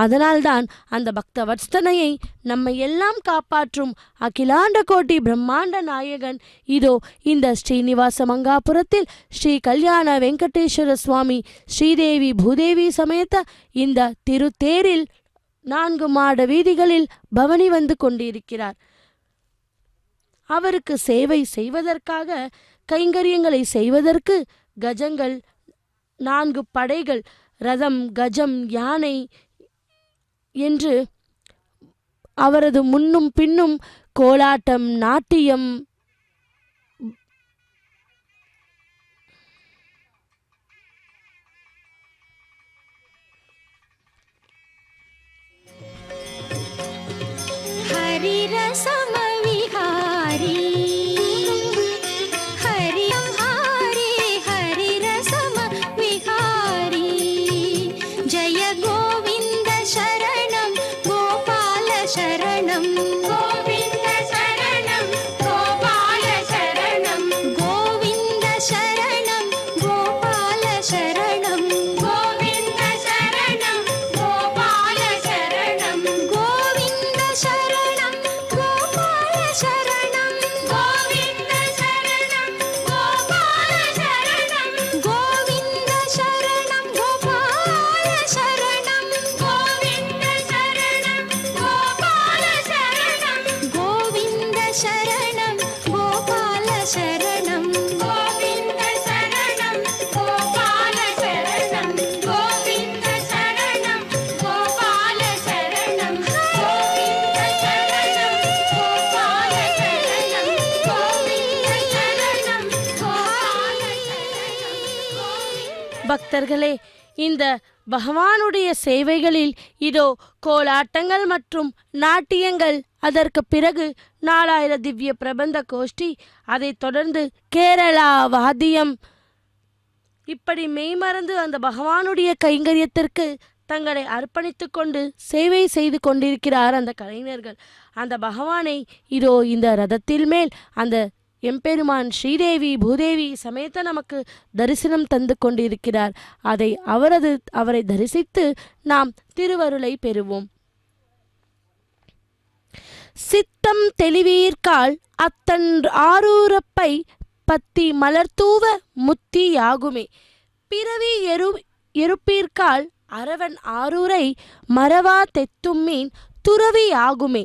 அதனால்தான் அந்த பக்த வத்சனையை நம்மை எல்லாம் காப்பாற்றும் அகிலாண்ட கோட்டி பிரம்மாண்ட நாயகன் இதோ இந்த ஸ்ரீனிவாச மங்காபுரத்தில் ஸ்ரீ கல்யாண வெங்கடேஸ்வர சுவாமி ஸ்ரீதேவி பூதேவி சமேத இந்த திருத்தேரில் 4 மாட வீதிகளில் பவனி வந்து கொண்டிருக்கிறார். அவருக்கு சேவை செய்வதற்காக, கைங்கரியங்களை செய்வதற்கு கஜங்கள், 4 படைகள், ரதம், கஜம், யானை என்று அவரது முன்னும் பின்னும் கோலாட்டம், நாட்டியம், हरिरसम विहारी हरियं हारे हरिरसम विहारी जय गोविन्द शरणं गोपाल शरणं गोविन्द शरणं गोपाल शरणं गोविन्द शरणं गोपाल शरणं गोविन्द शरणं गोपाल शरणं गोविन्द शरणं गोपाल शरणं गोविन्द शरणं गोपाल शरणं गोविन्द शरणं गोपाल शरणं गोविन्द शरणं गोपाल शरणं गोविन्द शरणं गोपाल शरणं गोविन्द शरणं गोपाल शरणं गोविन्द शरणं गोपाल शरणं गोविन्द शरणं गोपाल शरणं गोविन्द शरणं गोपाल शरणं பக்தர்களே, இந்த பகவானுடைய சேவைகளில் இதோ கோலாட்டங்கள் மற்றும் நாட்டியங்கள், அதற்கு பிறகு 4000 திவ்ய பிரபந்த கோஷ்டி, அதைத் தொடர்ந்து கேரளா வாத்தியம், இப்படி மெய்மறந்து அந்த பகவானுடைய கைங்கரியத்திற்கு தங்களை அர்ப்பணித்து கொண்டு சேவை செய்து கொண்டிருக்கிறார் அந்த கலைஞர்கள். அந்த பகவானை இதோ இந்த ரதத்தில் மேல் அந்த எம்பெருமான் ஸ்ரீதேவி பூதேவி சமேத நமக்கு தரிசனம் தந்து கொண்டிருக்கிறார். அவரை தரிசித்து நாம் திருவருளை பெறுவோம். சித்தம் தெளிவீர்கால் அத்தன் ஆரூரப்பை பத்தி மலர்தூவ முத்தியாகுமே. பிறவி எருப்பீர்கால் அரவன் ஆரூரை மறவா தெத்தும்மீன் துறவியாகுமே.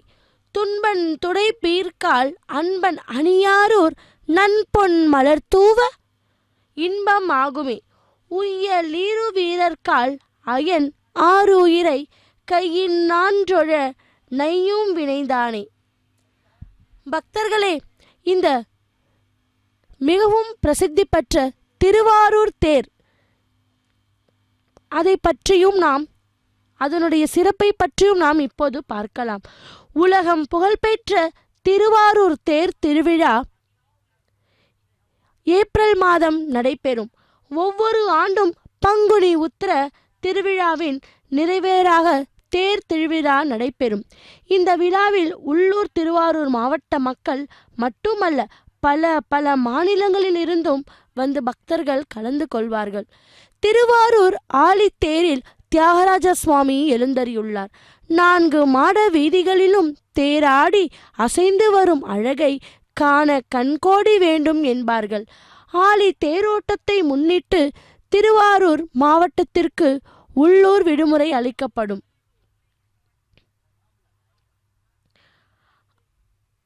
துன்பன் துடைப்பீர்கால் அன்பன் அணியாரூர் நன்பொன் மலர்தூவ இன்பம் ஆகுமே. உய்ய லீரு வீரர்கால் அயன் ஆறுயிரை கையின் நான்றொழ நையும் வினைந்தானே. பக்தர்களே, இந்த மிகவும் பிரசித்தி பெற்ற திருவாரூர் தேர், அதை பற்றியும் அதனுடைய சிறப்பை பற்றியும் நாம் இப்போது பார்க்கலாம். உலகம் புகழ்பெற்ற திருவாரூர் தேர் திருவிழா ஏப்ரல் மாதம் நடைபெறும். ஒவ்வொரு ஆண்டும் பங்குனி உத்திர திருவிழாவின் நிறைவேறாக தேர் திருவிழா நடைபெறும். இந்த விழாவில் உள்ளூர் திருவாரூர் மாவட்ட மக்கள் மட்டுமல்ல, பல மாநிலங்களில் இருந்தும் வந்து பக்தர்கள் கலந்து கொள்வார்கள். திருவாரூர் ஆழித்தேரில் தியாகராஜ சுவாமி எழுந்தருளியுள்ளார். 4 மாட வீதிகளிலும் தேராடி அசைந்து வரும் அழகை காண கண்கோடி வேண்டும் என்பார்கள். ஆழி தேரோட்டத்தை முன்னிட்டு திருவாரூர் மாவட்டத்திற்கு உள்ளூர் விடுமுறை அளிக்கப்படும்.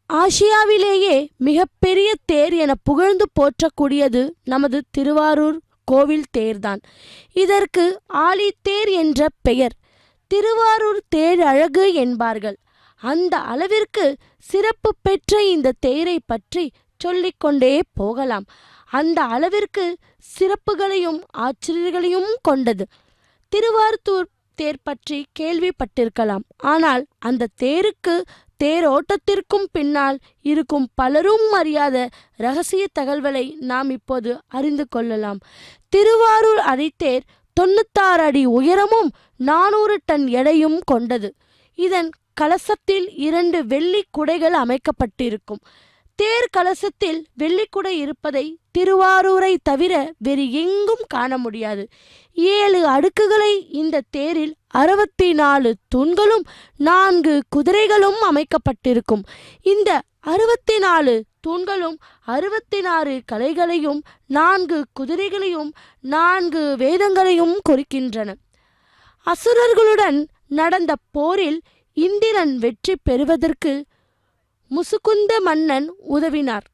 ஆசியாவிலேயே மிகப்பெரிய தேர் என புகழ்ந்து போற்றக்கூடியது நமது திருவாரூர் கோவில் தேர்தான். இதற்கு ஆழித்தேர் என்ற பெயர். திருவாரூர் தேர் அழகு என்பார்கள். அந்த அளவிற்கு சிறப்பு பெற்ற இந்த தேரை பற்றி சொல்லிக்கொண்டே போகலாம். அந்த அளவிற்கு சிறப்புகளையும் ஆச்சரியங்களையும் கொண்டது. திருவாரூர் தேர் பற்றி கேள்விப்பட்டிருக்கலாம். ஆனால் அந்த தேருக்கு தேரோட்டத்திற்கும் பின்னால் இருக்கும் பலரும் அறியாத இரகசிய தகவல்களை நாம் இப்போது அறிந்து கொள்ளலாம். திருவாரூர் அடித்தேர் 96 அடி உயரமும் 400 டன் எடையும் கொண்டது. இதன் கலசத்தில் 2 வெள்ளி குடைகள் அமைக்கப்பட்டிருக்கும். தேர் கலசத்தில் வெள்ளிக்குடை இருப்பதை திருவாரூரை தவிர வேறு எங்கும் காண முடியாது. 7 அடுக்குகளை இந்த தேரில் 64 தூண்களும் 4 குதிரைகளும் அமைக்கப்பட்டிருக்கும். இந்த 64 தூண்களும் 66 கலைகளையும் 4 குதிரைகளையும் 4 வேதங்களையும் குறிக்கின்றன. அசுரர்களுடன் நடந்த போரில் இந்திரன் வெற்றி பெறுவதற்கு முசுகுந்த மன்னன் உதவினார்.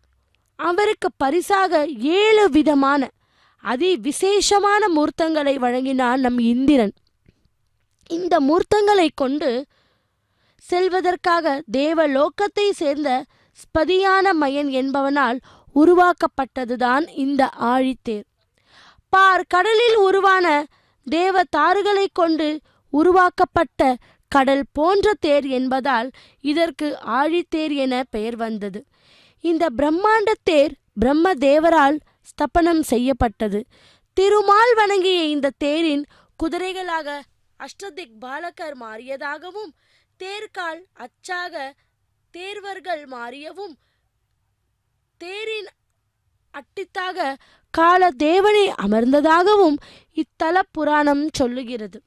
அவருக்கு பரிசாக 7 விதமான அதி விசேஷமான மூர்த்தங்களை வழங்கினார் நம் இந்திரன். இந்த மூர்த்தங்களை கொண்டு செல்வதற்காக தேவலோகத்தை சேர்ந்த ஸ்பதியான மயன் என்பவனால் உருவாக்கப்பட்டதுதான் இந்த ஆழித்தேர். கடலில் உருவான தேவதாருகளை கொண்டு உருவாக்கப்பட்ட கடல் போன்ற தேர் என்பதால் இதற்கு ஆழித்தேர் என பெயர் வந்தது. இந்த பிரம்மாண்ட தேர் பிரம்ம தேவரால் ஸ்தபனம் செய்யப்பட்டது. திருமால் வணங்கிய இந்த தேரின் குதிரைகளாக அஷ்டதிக் பாலகர் மாறியதாகவும் தேர்கால் அச்சாக தேர்வர்கள் மாறியவும் தேரின் அட்டித்தாக கால தேவனை அமர்ந்ததாகவும் இத்தல புராணம் சொல்லுகிறது.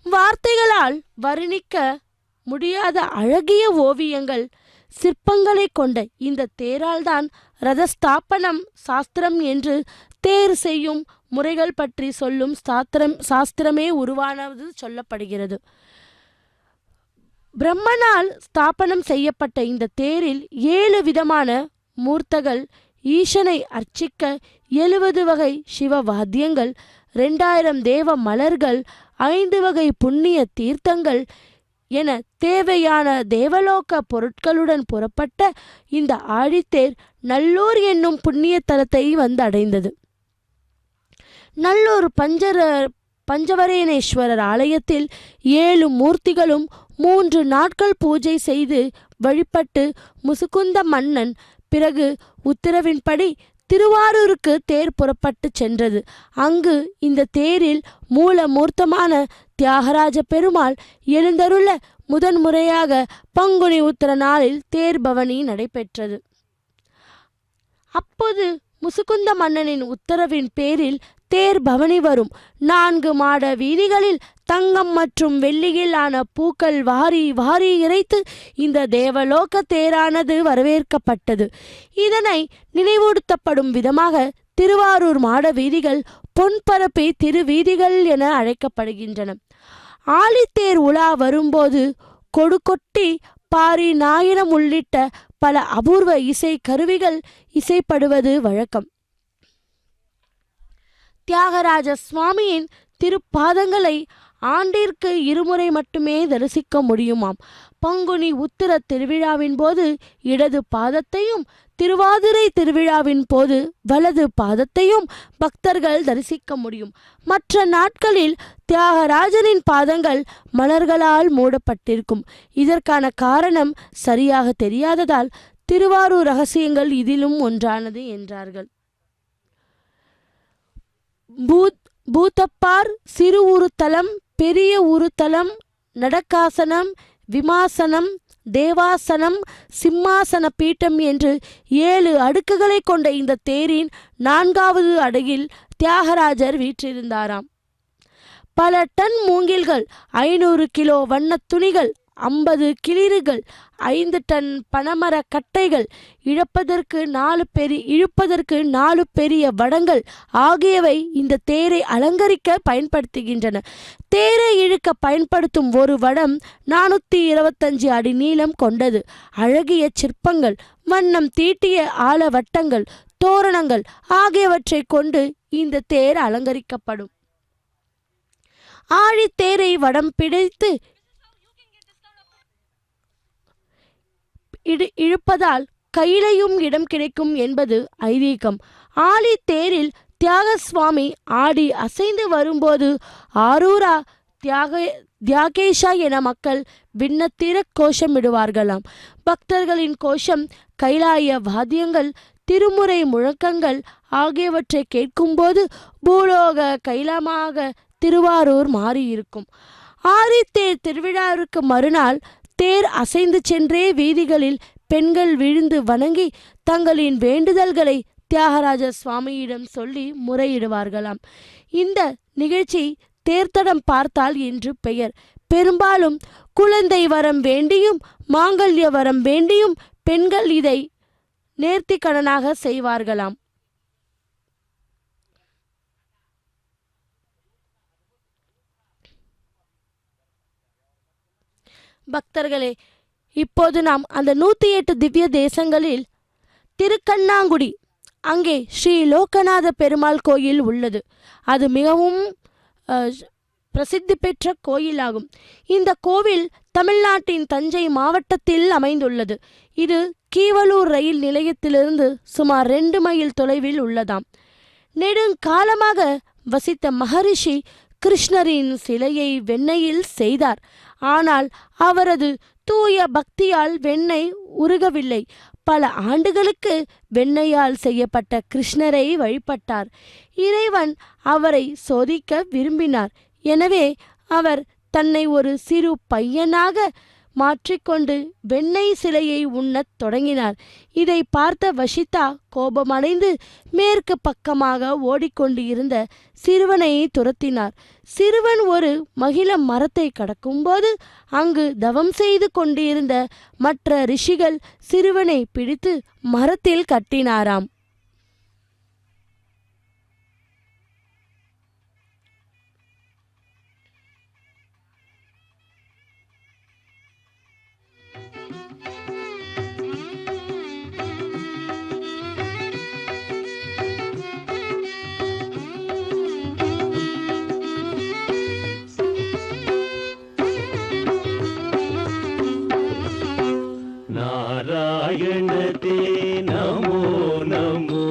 வார்த்தைகளால் வர்ணிக்க முடியாத அழகிய ஓவியங்கள் சிற்பங்களை கொண்ட இந்த தேரால் தான் ரதஸ்தாபனம் சாஸ்திரம் என்று தேர் செய்யும் முறைகள் பற்றி சொல்லும் சாஸ்திரமே உருவானது சொல்லப்படுகிறது. பிரம்மனால் ஸ்தாபனம் செய்யப்பட்ட இந்த தேரில் 7 விதமான மூர்த்தங்கள், ஈசனை அர்ச்சிக்க 70 வகை சிவ வாத்தியங்கள், 2000 தேவ மலர்கள், 5 வகை புண்ணிய தீர்த்தங்கள் என தேவையான தேவலோக பொருட்களுடன் புறப்பட்ட இந்த ஆழித்தேர் நல்லூர் என்னும் புண்ணிய தலத்தை வந்து அடைந்தது. நல்லூர் பஞ்சவரேனேஸ்வரர் ஆலயத்தில் 7 மூர்த்திகளும் 3 நாட்கள் பூஜை செய்து வழிபட்டு முசுகுந்த மன்னன் பிறகு உத்தரவின்படி திருவாரூருக்கு தேர் புறப்பட்டு சென்றது. அங்கு இந்த தேரில் மூல மூர்த்தமான தியாகராஜ பெருமாள் எழுந்தருள முதன்முறையாக பங்குனி உத்திர நாளில் தேர் பவனி நடைபெற்றது. அப்போது முசுகுந்த மன்னனின் உத்தரவின் பேரில் தேர் பவனி வரும். 4 மாட வீதிகளில் தங்கம் மற்றும் வெள்ளியில் ஆன பூக்கள் வாரி வாரி இறைத்து இந்த தேவலோக தேரானது வரவேற்கப்பட்டது. இதனை நினைவூட்டப்படும் விதமாக திருவாரூர் மாட வீதிகள் பொன்பரப்பி திருவீதிகள் என அழைக்கப்படுகின்றன. ஆழித்தேர் உலா வரும்போது கொடுக்கொட்டி பாரி நாயிரம் உள்ளிட்ட பல அபூர்வ இசை கருவிகள் இசைப்படுவது வழக்கம். தியாகராஜ சுவாமியின் திருப்பாதங்களை ஆண்டிற்கு இருமுறை மட்டுமே தரிசிக்க முடியுமாம். பங்குனி உத்திர திருவிழாவின் போது இடது பாதத்தையும், திருவாதிரை திருவிழாவின் போது வலது பாதத்தையும் பக்தர்கள் தரிசிக்க முடியும். மற்ற நாட்களில் தியாகராஜனின் பாதங்கள் மலர்களால் மூடப்பட்டிருக்கும். இதற்கான காரணம் சரியாக தெரியாததால் திருவாரூர் ரகசியங்கள் இதிலும் ஒன்றானது என்றார்கள். பூதப்பார், சிறு உருத்தலம், பெரிய உருத்தலம், நடக்காசனம், விமாசனம், தேவாசனம், சிம்மாசன பீட்டம் என்று 7 அடுக்குகளை கொண்ட இந்த தேரின் 4வது அடுகில் தியாகராஜர் வீற்றிருந்தாராம். பல டன் மூங்கில்கள், 500 கிலோ வண்ணத் துணிகள், 50 கிளிறுகள், 5 டன் பனைமர கட்டைகள், இழுப்பதற்கு 4 பெரிய வடங்கள் ஆகியவை இந்த தேரை அலங்கரிக்க பயன்படுத்துகின்றன. தேரை இழுக்க பயன்படுத்தும் ஒரு வடம் 425 அடி நீளம் கொண்டது. அழகிய சிற்பங்கள், வண்ணம் தீட்டிய ஆலவட்டங்கள், தோரணங்கள் ஆகியவற்றை கொண்டு இந்த தேர் அலங்கரிக்கப்படும். ஆழித்தேரை வடம் பிடித்து இழுப்பதால் கையிலையும் இடம் கிடைக்கும் என்பது ஐதீகம். ஆழித்தேரில் தியாகசுவாமி ஆடி அசைந்து வரும்போது ஆரூரா தியாகேஷா என மக்கள் விண்ணத்திர கோஷமிடுவார்களாம். பக்தர்களின் கோஷம், கைலாய வாத்தியங்கள், திருமுறை முழக்கங்கள் ஆகியவற்றை கேட்கும்போது பூலோக கைலமாக திருவாரூர் மாறியிருக்கும். ஆழித்தேர் திருவிழாவிற்கு மறுநாள் தேர் அசைந்து சென்றே வீதிகளில் பெண்கள் விழுந்து வணங்கி தங்களின் வேண்டுதல்களை தியாகராஜ சுவாமியிடம் சொல்லி முறையிடுவார்களாம். இந்த நிகழ்ச்சி தேர்த்தடம் பார்த்தால் என்று பெயர். பெரும்பாலும் குழந்தை வரம் வேண்டியும் மாங்கல்ய வரம் வேண்டியும் பெண்கள் இதை நேர்த்திக்கடனாக செய்வார்களாம். பக்தர்களே, இப்போது நாம் அந்த 108 திவ்ய தேசங்களில் திருக்கண்ணாங்குடி, அங்கே ஸ்ரீ லோகநாத பெருமாள் கோயில் உள்ளது. அது மிகவும் பிரசித்தி பெற்ற கோயிலாகும். இந்த கோவில் தமிழ்நாட்டின் தஞ்சை மாவட்டத்தில் அமைந்துள்ளது. இது கீவலூர் ரயில் நிலையத்திலிருந்து சுமார் 2 மைல் தொலைவில் உள்ளதாம். நெடுங்காலமாக வசித்த மகரிஷி கிருஷ்ணரின் சிலையை வெண்ணெயில் செய்தார். ஆனால் அவரது தூய பக்தியால் வெண்ணெய் உருகவில்லை. பல ஆண்டுகளுக்கு வெண்ணெயால் செய்யப்பட்ட கிருஷ்ணரை வழிபட்டார். இறைவன் அவரை சோதிக்க விரும்பினார். எனவே அவர் தன்னை ஒரு சிறு பையனாக மாற்றிக்கொண்டு வெண்ணெய் சிலையை உண்ணத் தொடங்கினார். இதை பார்த்த வஷிதா கோபமடைந்து மேற்கு பக்கமாக ஓடிக்கொண்டு இருந்த சிறுவனை துரத்தினார். சிறுவன் ஒரு மகிழ மரத்தை கடக்கும்போது அங்கு தவம் செய்து கொண்டிருந்த மற்ற ரிஷிகள் சிறுவனை பிடித்து மரத்தில் கட்டினாராம். नारायणते नमो नमो,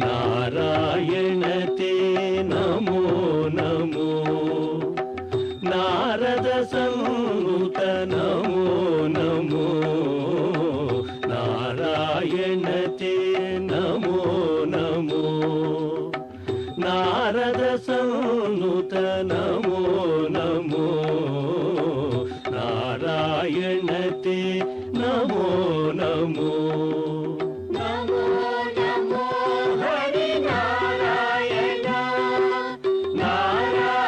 नारायणते नमो नमो, नारद संत नमो नमो, नारायणते नमो नमो, नारद संत नमो नमो, नारायणते नमो नमो, नमो नमो हरि नारायण, नारायण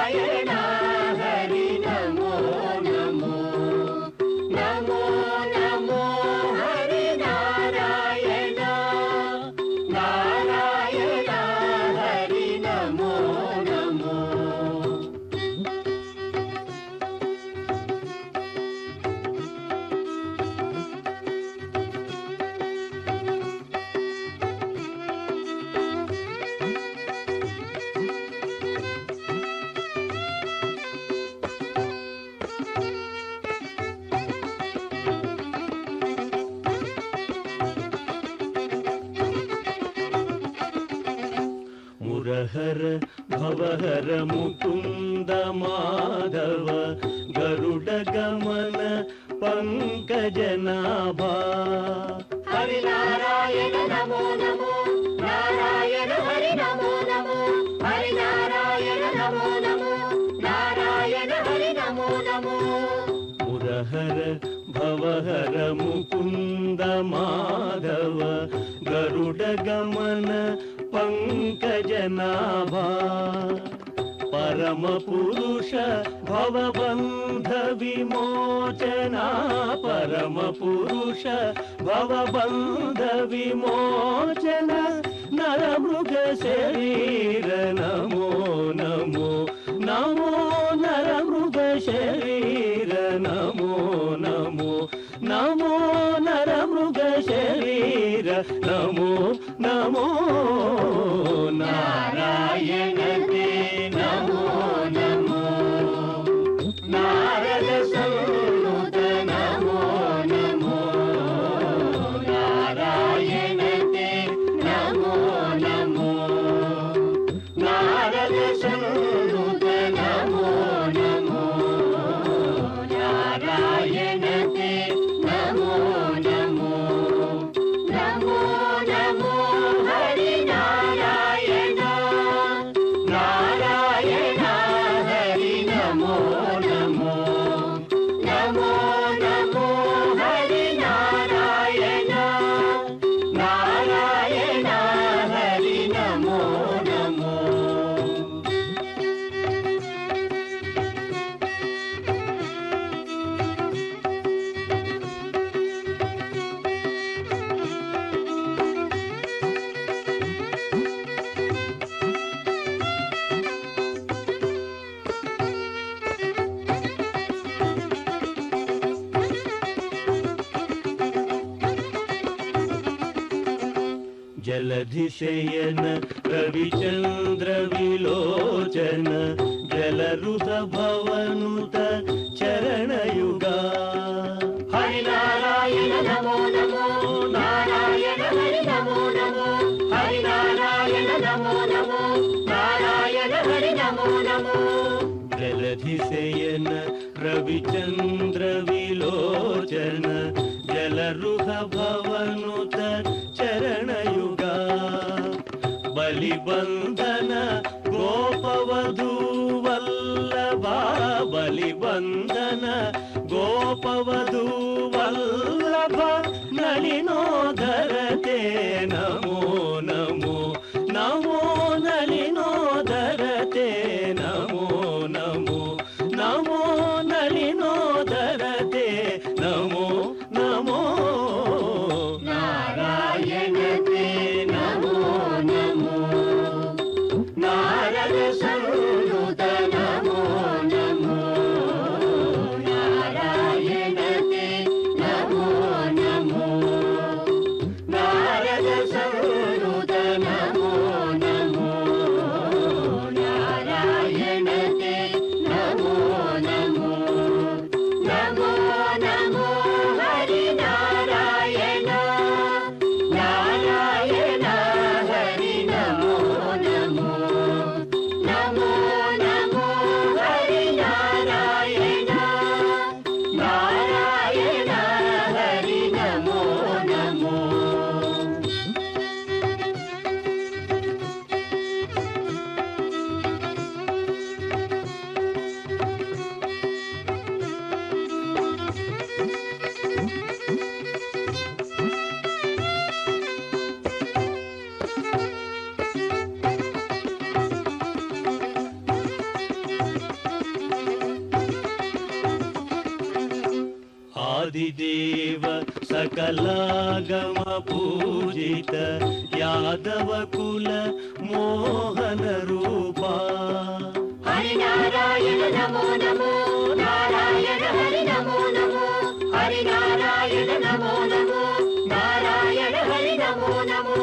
मुरहर भवहर मुकुंद माधव गरुड गमन पंकजनाभा हरि नारायण नमो नमो नारायण हरि नमो नमो हरि नारायण नमो नमो नारायण हरि नमो नमो मुरहर भवहर मुकुंद माधव गरुड गमन पंकजनाभा परम पुरुष भवबंध विमोचना परम पुरुष भवबंध विमोचना नरमृग शरीर नमो नमो नमो नरमृग शरीर नमो नमो नमो नरमृग शरीर नमो नमो नारायण ते नमो नमो नारद संनुत नमो नमो नारायण ते नमो नमो नारद संनुत नमो नमो नारायण ते नमो नमो नमो नमो हरि नारायण नारायण हरि नमो नमो नमो नमो हरि नारायण नारायण हरि नमो नमो जलधिशयन रविचंद्र विलोचन जलरुध भवनुत चरणयुगा हरि नारायण नमो नमो नारायण हरि नमो नमो हरि नारायण नमो नमो नारायण हरि नमो नमो जलधिशयन रविचंद्र विलोचन जलरुह भवनुत चरणयुगा बलिबंधन गोपवधू वल्लभा बलिबंधन गोपवधू वल्लभ नलिनोदरते नमो नमो नमो नलिनोदरते नमो नमो नमो नलिनोदरते नमो नमो नारायण ते नमो नमो नारद संनुत नमो नमो नारायण ते नमो नमो नारद संनुत नमो नमो नारायण ते नमो नमो नमो नमो हरि नारायण नारायण हरि नमो नमो नमो नमो हरि नारायण नारायण हरि नमो नमो आदिदेव सकलागम पूजित यादव कुल मोहन रूपा हरि नारायण नमो नमो नारायण हरि नमो नमो हरि नारायण नमो नमो नारायण हरि नमो नमो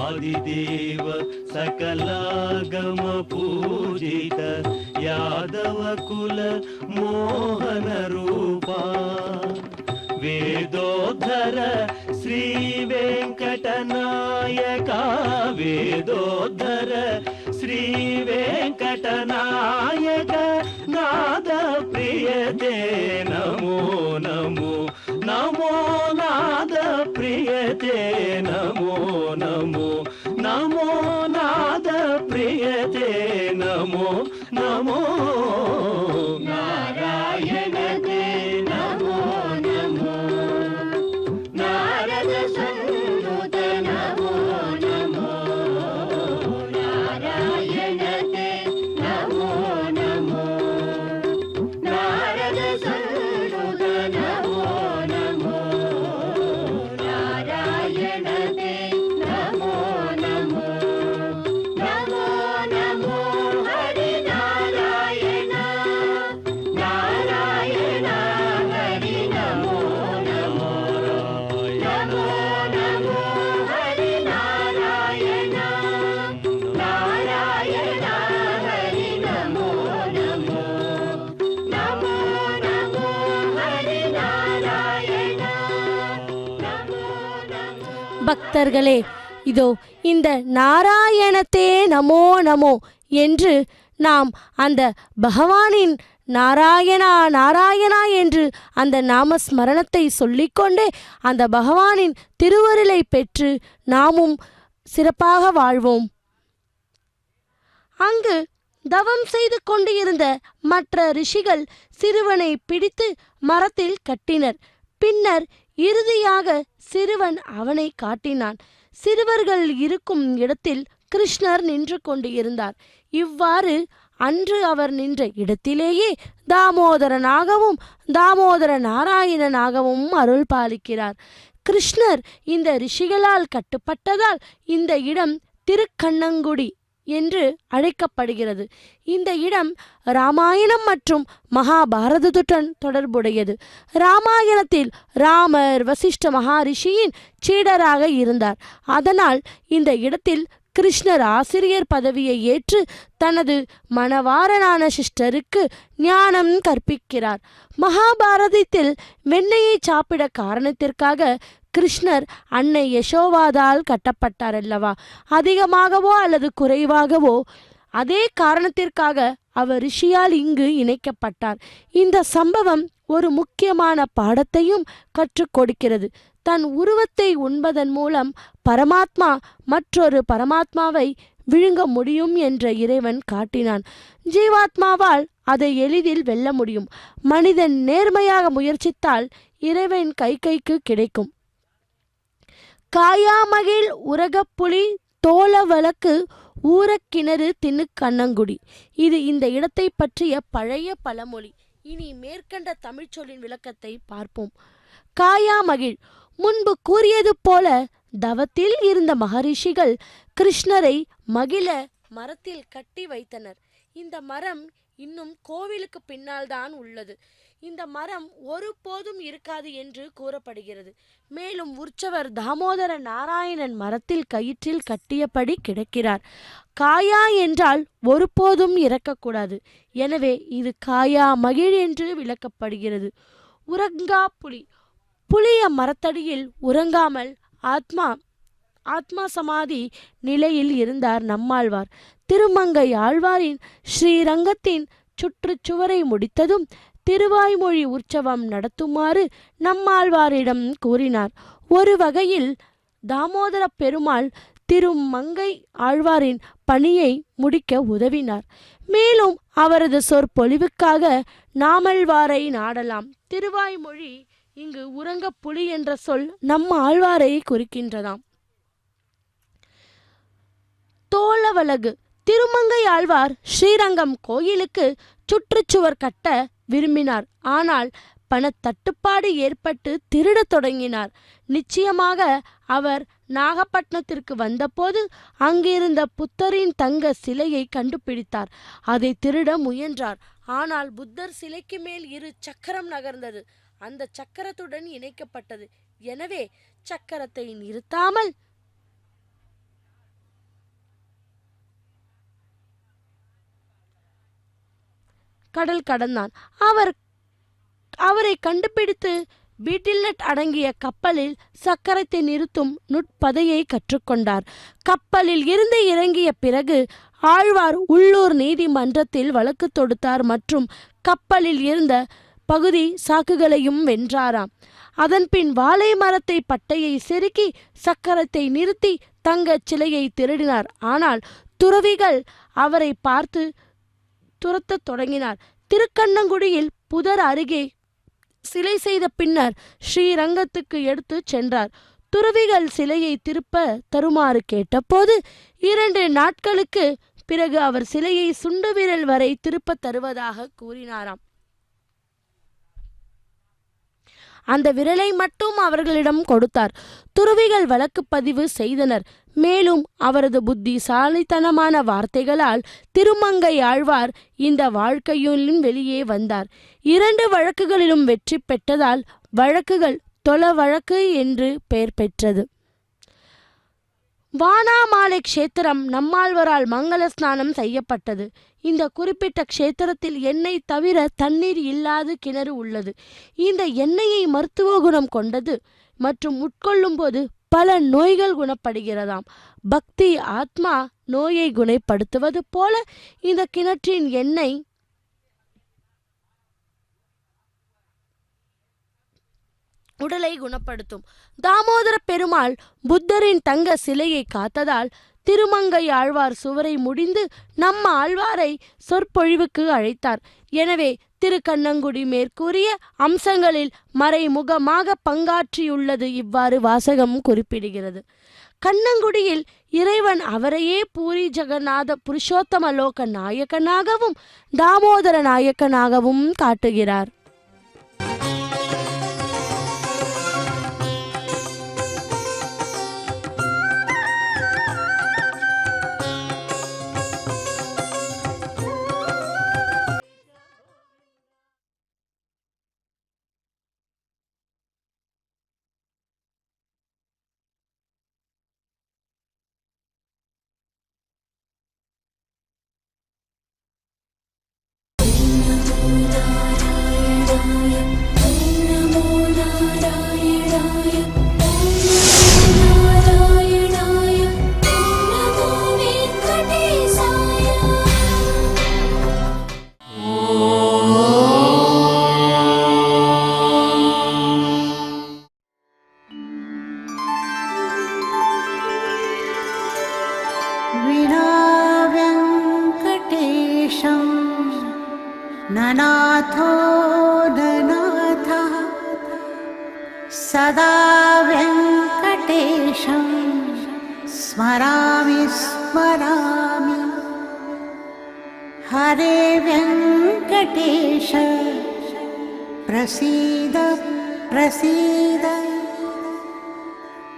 आदिदेव सकलागम पूजित यादव कुल मोहन रूपा वेदोद्धर श्री वेंकटनायका वेदोद्धर नायक नाद प्रियते नमो नमो नमो नाद प्रियते नमो नमो नमो नाद प्रियते नमो नमो नारायण ते नमो नमो नारद संयुत नमो नमो नारायण ते नमो नमो नारद संयुत नमो नमो नारायण ते नमो नमो नमो नमो हरि नारायण नारायण हरि नमो नमो नमो नमो हरि नारायण नारायण हरि नमो नमो नमो नमो हरि नारायण नमो नमो பக்தர்களே, இதோ இந்த நாராயணத்தே நமோ நமோ என்று நாம் அந்த பகவானின் நாராயணா நாராயணா என்று அந்த நாமஸ்மரணத்தை சொல்லிக்கொண்டே அந்த பகவானின் திருவருளை பெற்று நாமும் சிறப்பாக வாழ்வோம். அங்கு தவம் செய்து கொண்டு இருந்த மற்ற ரிஷிகள் சிறுவனை பிடித்து மரத்தில் கட்டினர். பின்னர் இறுதியாக சிறுவன் அவனை காட்டினான். சிறுவர்கள் இருக்கும் இடத்தில் கிருஷ்ணர் நின்று கொண்டு இருந்தார். இவ்வாறு அன்று அவர் நின்ற இடத்திலேயே தாமோதரனாகவும் தாமோதர நாராயணனாகவும் அருள் பாலிக்கிறார். கிருஷ்ணர் இந்த ரிஷிகளால் கட்டுப்பட்டதால் இந்த இடம் திருக்கண்ணங்குடி என்று அழைக்கப்படுகிறது. இந்த இடம் ராமாயணம் மற்றும் மகாபாரதத்துடன் தொடர்புடையது. ராமாயணத்தில் ராமர் வசிஷ்ட மகாரிஷியின் சீடராக இருந்தார். அதனால் இந்த இடத்தில் கிருஷ்ணர் ஆசிரியர் பதவியை ஏற்று தனது மணவாரனான சிஸ்டருக்கு ஞானம் கற்பிக்கிறார். மகாபாரதத்தில் வெண்ணெயை சாப்பிட காரணத்திற்காக கிருஷ்ணர் அன்னை யசோவாதால் கட்டப்பட்டார் அல்லவா? அதிகமாகவோ அல்லது குறைவாகவோ அதே காரணத்திற்காக அவர் ரிஷியால் இங்கு இணைக்கப்பட்டார். இந்த சம்பவம் ஒரு முக்கியமான பாடத்தையும் கற்றுக் கொடுக்கிறது. தன் உருவத்தை உண்பதன் மூலம் பரமாத்மா மற்றொரு பரமாத்மாவை விழுங்க முடியும் என்ற இறைவன் காட்டினான். ஜீவாத்மாவால் அதை எளிதில் வெல்ல முடியும். மனிதன் நேர்மையாக முயற்சித்தால் இறைவன் கைக்கு கிடைக்கும். காயாமகிழ் உரகப்புலி தோல வழக்கு ஊரக்கிணறு தின்னு கண்ணங்குடி. இது இந்த இடத்தை பற்றிய பழைய பழமொழி. இனி மேற்கண்ட தமிழ்ச்சொல்லின் விளக்கத்தை பார்ப்போம். காயாமகிழ். முன்பு கூறியது போல தவத்தில் இருந்த மகரிஷிகள் கிருஷ்ணரை மகிழ மரத்தில் கட்டி வைத்தனர். இந்த மரம் இன்னும் கோவிலுக்கு பின்னால் தான் உள்ளது. இந்த மரம் ஒருபோதும் இருக்காது என்று கூறப்படுகிறது. மேலும் உற்சவர் தாமோதர நாராயணன் மரத்தில் கயிற்றில் கட்டியபடி கிடக்கிறார். காயா என்றால் ஒருபோதும் இறக்கக்கூடாது. எனவே இது காயா மகிழ் என்று விளக்கப்படுகிறது. உறங்கா புலி. புளிய மரத்தடியில் உறங்காமல் ஆத்மா சமாதி நிலையில் இருந்தார் நம்மாழ்வார். திருமங்கை ஆழ்வாரின் ஸ்ரீரங்கத்தின் சுற்றுச்சுவரை முடித்ததும் திருவாய்மொழி உற்சவம் நடத்துமாறு நம்மாழ்வாரிடம் கூறினார். ஒரு வகையில் தாமோதர பெருமாள் திருமங்கை ஆழ்வாரின் பணியை முடிக்க உதவினார். மேலும் அவரது சொற்பொழிவுக்காக நாமழ்வாரை நாடலாம். திருவாய்மொழி இங்கு உறங்க புலி என்ற சொல் நம்ம ஆழ்வாரை குறிக்கின்றதாம். தோளவலகு. திருமங்கை ஆழ்வார் ஸ்ரீரங்கம் கோயிலுக்கு சுற்றுச்சுவர் கட்ட விரும்பினார். ஆனால் பணத்தட்டுப்பாடு ஏற்பட்டு திருடத் தொடங்கினார். நிச்சயமாக அவர் நாகப்பட்டினத்திற்கு வந்தபோது அங்கிருந்த புத்தரின் தங்க சிலையை கண்டுபிடித்தார். அதை திருட முயன்றார். ஆனால் புத்தர் சிலைக்கு மேல் 2 சக்கரம் நகர்ந்தது. அந்த சக்கரத்துடன் இணைக்கப்பட்டது. எனவே சக்கரத்தை நிறுத்தாமல் கடல் கடந்தான். அவரை கண்டுபிடித்து பீட்டில் நட் அடங்கிய கப்பலில் சக்கரத்தை நிறுத்தும் நுட்பதையை கற்றுக்கொண்டார். கப்பலில் இருந்து இறங்கிய பிறகு ஆழ்வார் உள்ளூர் நீதிமன்றத்தில் வழக்கு தொடுத்தார் மற்றும் கப்பலில் இருந்த பகுதி சாக்குகளையும் வென்றாராம். அதன்பின் வாழை மரத்தை பட்டையை செருக்கி சக்கரத்தை நிறுத்தி தங்கச் சிலையை திருடினார். ஆனால் துறவிகள் அவரை பார்த்து துரத்தத் தொடங்கினார். திருக்கண்ணங்குடியில் புதர் அருகே சிலை செய்த பின்னர் ஸ்ரீரங்கத்துக்கு எடுத்து சென்றார். துறவிகள் சிலையை திருப்ப தருமாறு கேட்டபோது 2 நாட்களுக்கு பிறகு அவர் சிலையை சுண்டு விரல் வரை திருப்ப தருவதாக கூறினாராம். அந்த விரலை மட்டும் அவர்களிடம் கொடுத்தார். துறவிகள் வழக்கு பதிவு செய்தனர். மேலும் அவரது புத்திசாலித்தனமான வார்த்தைகளால் திருமங்கை ஆழ்வார் இந்த வாழ்க்கையிலும் வெளியே வந்தார். 2 வழக்குகளிலும் வெற்றி பெற்றதால் வழக்குகள் தொல வழக்கு என்று பெயர் பெற்றது. வானாமாலை க்ஷேத்திரம் நம்மாழ்வாரால் மங்கள ஸ்நானம் செய்யப்பட்டது. இந்த குறிப்பிட்ட க்ஷேத்திரத்தில் எண்ணெய் தவிர தண்ணீர் இல்லாத கிணறு உள்ளது. இந்த எண்ணெயை மருத்துவ குணம் கொண்டது மற்றும் உட்கொள்ளும் போது பல நோய்கள் குணப்படுகிறதாம். பக்தி ஆத்மா நோயை குணப்படுத்துவது போல இந்த கிணற்றின் எண்ணெய் உடலை குணப்படுத்தும். தாமோதர பெருமாள் புத்தரின் தங்க சிலையை காத்ததால் திருமங்கை ஆழ்வார் சுவரை முடிந்து நம்ம ஆழ்வாரை சொற்பொழிவுக்கு அழைத்தார். எனவே திருக்கண்ணங்குடி மேற்கூறிய அம்சங்களில் மறைமுகமாக பங்காற்றியுள்ளது இவ்வாறு வாசகம் குறிப்பிடுகிறது. கண்ணங்குடியில் இறைவன் அவரையே பூரி ஜெகநாத புருஷோத்தம லோக நாயகனாகவும் தாமோதர நாயகனாகவும் காட்டுகிறார். ननाथो ननाथः सदा वेङ्कटेशं स्मरामि स्मरामि हरे वेङ्कटेश प्रसीद प्रसीद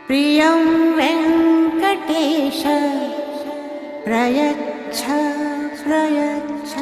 प्रियं वेङ्कटेश प्रयच्छ प्रयच्छ